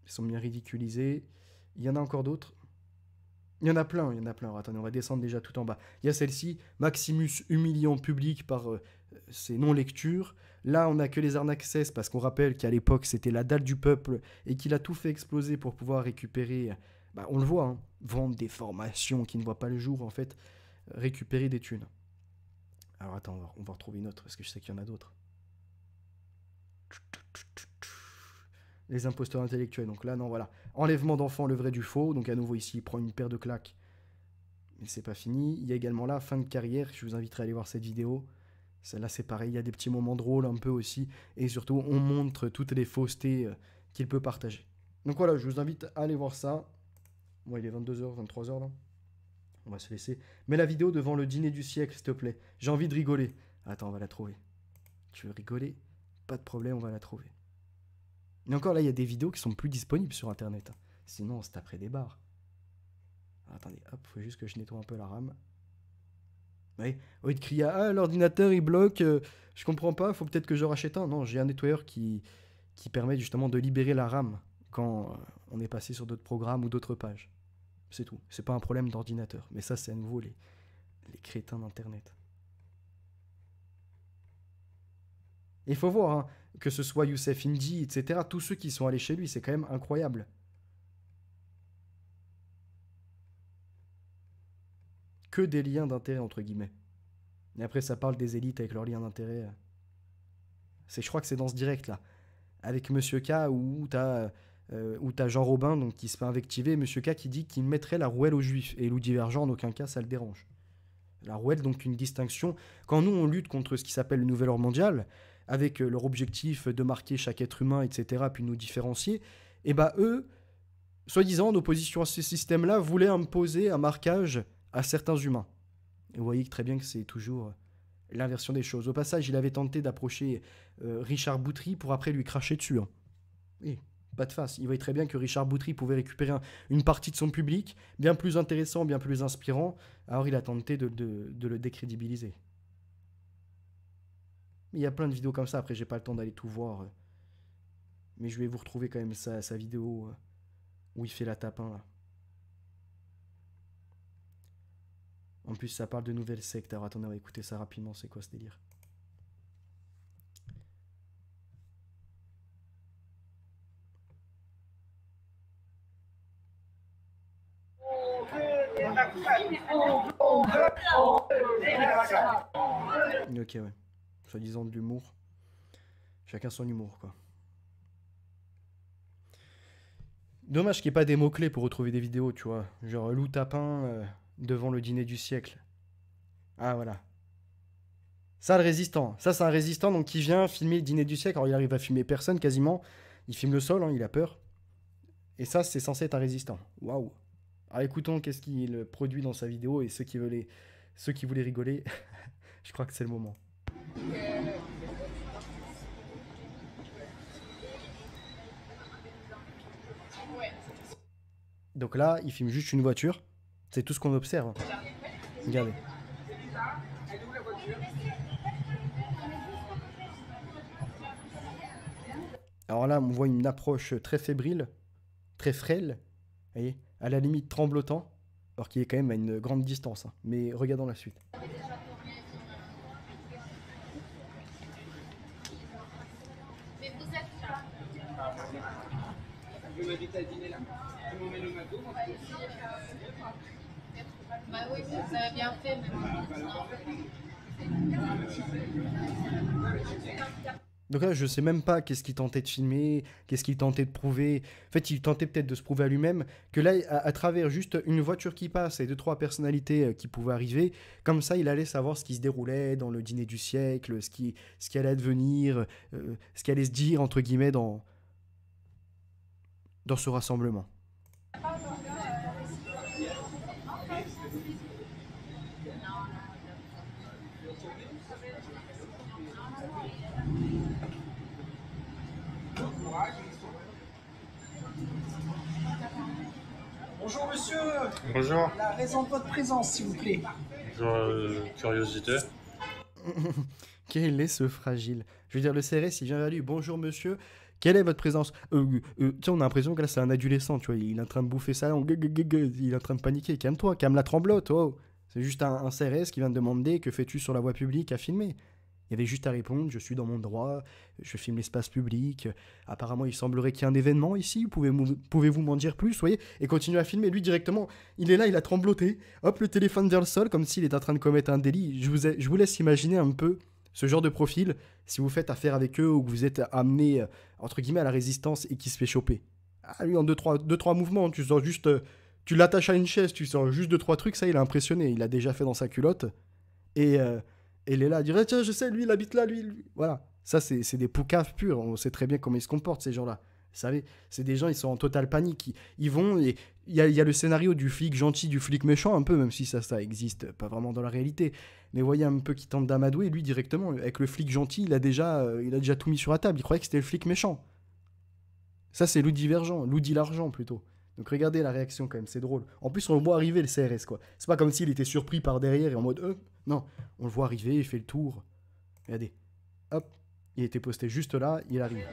Ils sont bien ridiculisés. Il y en a encore d'autres. Il y en a plein. Alors, attendez, on va descendre déjà tout en bas. Il y a celle-ci, Maximus humilié en public par ses non-lectures. Là, on n'a que les arnaques cesse, parce qu'on rappelle qu'à l'époque, c'était la dalle du peuple et qu'il a tout fait exploser pour pouvoir récupérer... Bah, on le voit, hein, vendre des formations qui ne voient pas le jour, en fait, récupérer des thunes. Alors attends, on va retrouver une autre, parce que je sais qu'il y en a d'autres. Les imposteurs intellectuels, donc là, non, voilà. Enlèvement d'enfants, le vrai du faux, donc à nouveau ici, il prend une paire de claques. Mais c'est pas fini. Il y a également là, fin de carrière, je vous inviterai à aller voir cette vidéo. Celle-là, c'est pareil, il y a des petits moments drôles un peu aussi, et surtout, on montre toutes les faussetés qu'il peut partager. Donc voilà, je vous invite à aller voir ça. Bon, il est 22h, 23h là. On va se laisser. Mets la vidéo devant le dîner du siècle, s'il te plaît. J'ai envie de rigoler. Attends, on va la trouver. Tu veux rigoler? Pas de problème, on va la trouver. Mais encore là, il y a des vidéos qui sont plus disponibles sur Internet. Sinon, on se taperait des barres. Alors, attendez, hop, faut juste que je nettoie un peu la RAM. Oui, au lieu de crier « Ah, l'ordinateur, il bloque, je comprends pas, faut peut-être que je rachète un. » Non, j'ai un nettoyeur qui permet justement de libérer la RAM quand on est passé sur d'autres programmes ou d'autres pages. C'est tout. C'est pas un problème d'ordinateur. Mais ça, c'est à nouveau les crétins d'Internet. Il faut voir, hein, que ce soit Youssef Indy, etc., tous ceux qui sont allés chez lui, c'est quand même incroyable. Que des liens d'intérêt, entre guillemets. Et après, ça parle des élites avec leurs liens d'intérêt. Je crois que c'est dans ce direct-là. Avec Monsieur K, où t'as Jean Robin donc, qui se fait invectiver. Monsieur K qui dit qu'il mettrait la rouelle aux juifs. Et Loup Divergent, en aucun cas, ça le dérange. La rouelle, donc une distinction. Quand nous, on lutte contre ce qui s'appelle le nouvel ordre mondial, avec leur objectif de marquer chaque être humain, etc., puis nous différencier, et bah eux, soi-disant, en opposition à ce système-là, voulaient imposer un marquage à certains humains. Et vous voyez très bien que c'est toujours l'inversion des choses. Au passage, il avait tenté d'approcher Richard Boutry pour après lui cracher dessus. Hein. Et pas de face. Il voyait très bien que Richard Boutry pouvait récupérer une partie de son public, bien plus intéressant, bien plus inspirant. Alors il a tenté de le décrédibiliser. Il y a plein de vidéos comme ça. Après, j'ai pas le temps d'aller tout voir. Mais je vais vous retrouver quand même sa vidéo où il fait la tapin là. En plus, ça parle de nouvelles sectes. Alors attendez, on va écouter ça rapidement. C'est quoi ce délire? Ok, ouais. Soi-disant de l'humour. Chacun son humour, quoi. Dommage qu'il n'y ait pas des mots-clés pour retrouver des vidéos, tu vois. Genre loup tapin devant le dîner du siècle. Ah, voilà. Ça, le résistant. Ça, c'est un résistant donc, qui vient filmer le dîner du siècle. Alors, il arrive à filmer personne quasiment. Il filme le sol, hein, il a peur. Et ça, c'est censé être un résistant. Waouh. Alors, écoutons qu'est-ce qu'il produit dans sa vidéo. Et ceux qui voulaient rigoler, je crois que c'est le moment. Donc là, il filme juste une voiture. C'est tout ce qu'on observe. Regardez. Alors là, on voit une approche très fébrile, très frêle, vous voyez, à la limite tremblotant. Alors qu'il est quand même à une grande distance, hein. Mais regardons la suite. Bah oui, vous avez bien fait, mais Donc là, je sais même pas qu'est-ce qu'il tentait de filmer, qu'est-ce qu'il tentait de prouver. En fait, il tentait peut-être de se prouver à lui-même que là, à travers juste une voiture qui passe et deux, trois personnalités qui pouvaient arriver, comme ça, il allait savoir ce qui se déroulait dans le dîner du siècle, ce qui allait advenir, ce qui allait se dire, entre guillemets, dans ce rassemblement. Bonjour monsieur, Bonjour, la raison de votre présence s'il vous plaît. bonjour, curiosité. Quel est ce fragile? Je veux dire, le CRS, il vient vers lui. Bonjour monsieur, quelle est votre présence? Tiens, on a l'impression que là, c'est un adolescent, tu vois. Il est en train de bouffer sa langue. Il est en train de paniquer. Calme-toi, calme la tremblote. Oh. C'est juste un CRS qui vient de demander que fais-tu sur la voie publique à filmer. Il y avait juste à répondre, je suis dans mon droit, je filme l'espace public. Apparemment, il semblerait qu'il y ait un événement ici. Pouvez-vous m'en dire plus, voyez? Et continuer à filmer. Lui, directement, il est là, il a trembloté. Hop, le téléphone vers le sol, comme s'il est en train de commettre un délit. Je vous laisse imaginer un peu ce genre de profil si vous faites affaire avec eux ou que vous êtes amené, entre guillemets, à la résistance et qui se fait choper. Ah, lui, en deux, trois mouvements, tu sors juste... tu l'attaches à une chaise, tu sors juste deux, trois trucs, ça, il a impressionné. Il l'a déjà fait dans sa culotte. Et... Et il est là, il dirait, tiens, je sais, lui, il habite là, lui. Voilà. Ça, c'est des poucaves purs. On sait très bien comment ils se comportent, ces gens-là. Vous savez, c'est des gens, ils sont en totale panique. Ils vont, et il y a le scénario du flic gentil, du flic méchant, un peu, même si ça existe pas vraiment dans la réalité. Mais voyez un peu qui tente d'amadouer, lui, directement, avec le flic gentil, il a déjà tout mis sur la table. Il croyait que c'était le flic méchant. Ça, c'est Lou Divergent, Lou dit l'argent, plutôt. Donc regardez la réaction, quand même, c'est drôle. En plus, on le voit arriver, le CRS, quoi. C'est pas comme s'il était surpris par derrière et en mode, non, on le voit arriver, il fait le tour. Regardez. Hop, il était posté juste là, il arrive.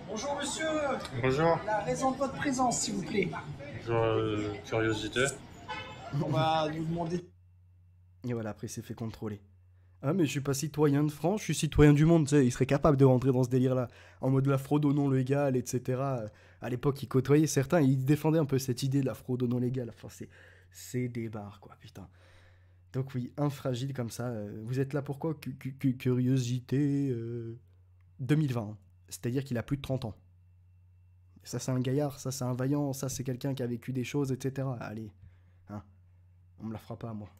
Bonjour monsieur, Bonjour, la raison de votre présence s'il vous plaît. bonjour, curiosité. On va nous demander... Et voilà, après, il s'est fait contrôler. Ah, mais je suis pas citoyen de France, je suis citoyen du monde, tu sais, il serait capable de rentrer dans ce délire-là, en mode la fraude au non légal, etc. À l'époque, il côtoyait certains, il défendait un peu cette idée de la fraude au non légal. Enfin, c'est des barres, quoi, putain. Donc oui, un fragile comme ça, vous êtes là pourquoi? Curiosité 2020, hein. C'est-à-dire qu'il a plus de 30 ans. Ça, c'est un gaillard, ça, c'est un vaillant, ça, c'est quelqu'un qui a vécu des choses, etc. Allez, hein, on me la fera pas à moi.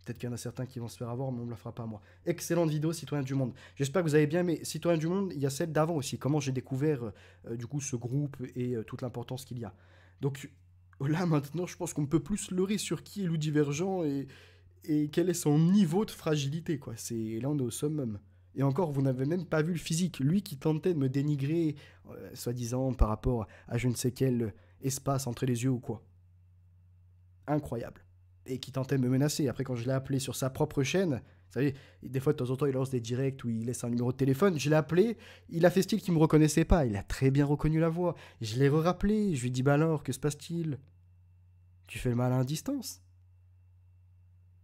Peut-être qu'il y en a certains qui vont se faire avoir, mais on ne me la fera pas à moi. Excellente vidéo, Citoyen du Monde. J'espère que vous avez bien aimé. Citoyen du Monde, il y a celle d'avant aussi. Comment j'ai découvert du coup ce groupe et toute l'importance qu'il y a. Donc là maintenant, je pense qu'on peut plus leurrer sur qui est Lou Divergent et quel est son niveau de fragilité, quoi. Là, on est au summum. Et encore, vous n'avez même pas vu le physique. Lui qui tentait de me dénigrer, soi-disant par rapport à je ne sais quel espace entre les yeux ou quoi. Incroyable. Et qui tentait de me menacer. Après, quand je l'ai appelé sur sa propre chaîne, vous savez, des fois, de temps en temps, il lance des directs où il laisse un numéro de téléphone. Je l'ai appelé, il a fait style qu'il ne me reconnaissait pas. Il a très bien reconnu la voix. Je l'ai rappelé, je lui ai dit, bah alors, que se passe-t-il? Tu fais le malin à distance?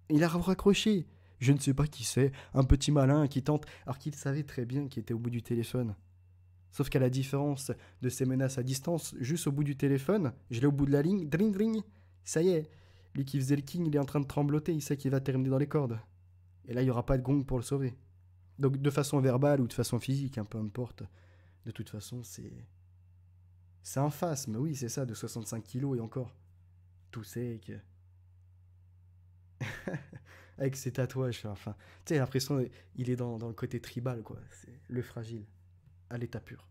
Il a raccroché. Je ne sais pas qui c'est, un petit malin qui tente, alors qu'il savait très bien qu'il était au bout du téléphone. Sauf qu'à la différence de ces menaces à distance, juste au bout du téléphone, je l'ai au bout de la ligne, dring dring, ça y est. Lui qui faisait le king, il est en train de trembloter, il sait qu'il va terminer dans les cordes. Et là, il n'y aura pas de gong pour le sauver. Donc de façon verbale ou de façon physique, peu importe. De toute façon, c'est un phasme, oui, c'est ça, de 65 kilos et encore. Tout sec. Avec ses tatouages, enfin. Tu sais, l'impression, il est dans le côté tribal, quoi. C'est le fragile, à l'état pur.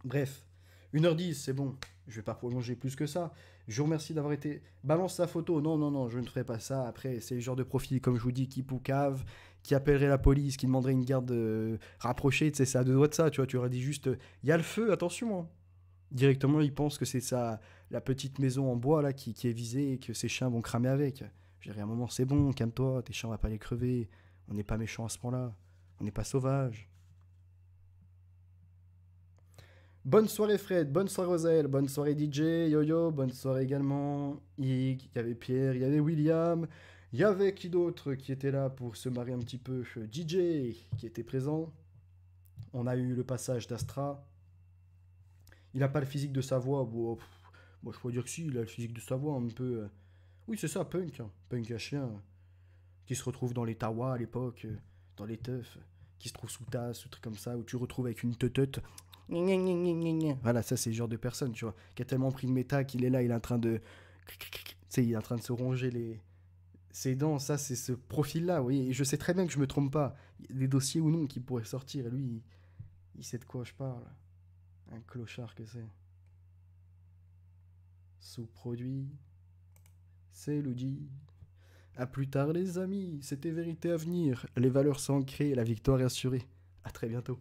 Bref, 1h10, c'est bon. Je vais pas prolonger plus que ça. Je vous remercie d'avoir été... Balance sa photo. Non, non, non, je ne ferai pas ça. Après, c'est le genre de profil, comme je vous dis, qui poucave, qui appellerait la police, qui demanderait une garde rapprochée. Tu sais, c'est à deux doigts de ça. Tu vois, tu aurais dit juste, il y a le feu, attention, hein. Directement, il pense que c'est la petite maison en bois là qui est visée et que ses chiens vont cramer avec. Je dirais à un moment, c'est bon, calme-toi, tes chiens, on va pas les crever. On n'est pas méchants à ce point-là. On n'est pas sauvage. Bonne soirée Fred, bonne soirée Rosaël, bonne soirée DJ, Yo-Yo, bonne soirée également. Il y avait Pierre, il y avait William, il y avait qui d'autre qui était là pour se marrer un petit peu. DJ qui était présent. On a eu le passage d'Astra. Il n'a pas le physique de sa voix. Bon, moi je pourrais dire que si, il a le physique de sa voix un peu. Oui, c'est ça, punk. Hein. Punk à chien. Qui se retrouve dans les tawas à l'époque, dans les teufs, qui se trouve sous tasse, ou trucs comme ça, où tu retrouves avec une teute. Voilà, ça c'est le genre de personne, tu vois, qui a tellement pris de méta qu'il est là, il est en train de. Tu sais, il est en train de se ronger ses dents, ça c'est ce profil-là, oui. Et je sais très bien que je me trompe pas. Il y a des dossiers ou non qui pourraient sortir, et lui, il sait de quoi je parle. Un clochard que c'est. Sous-produit. C'est Luigi. A plus tard les amis, c'était vérité à venir. Les valeurs sont ancrées, la victoire est assurée. À très bientôt.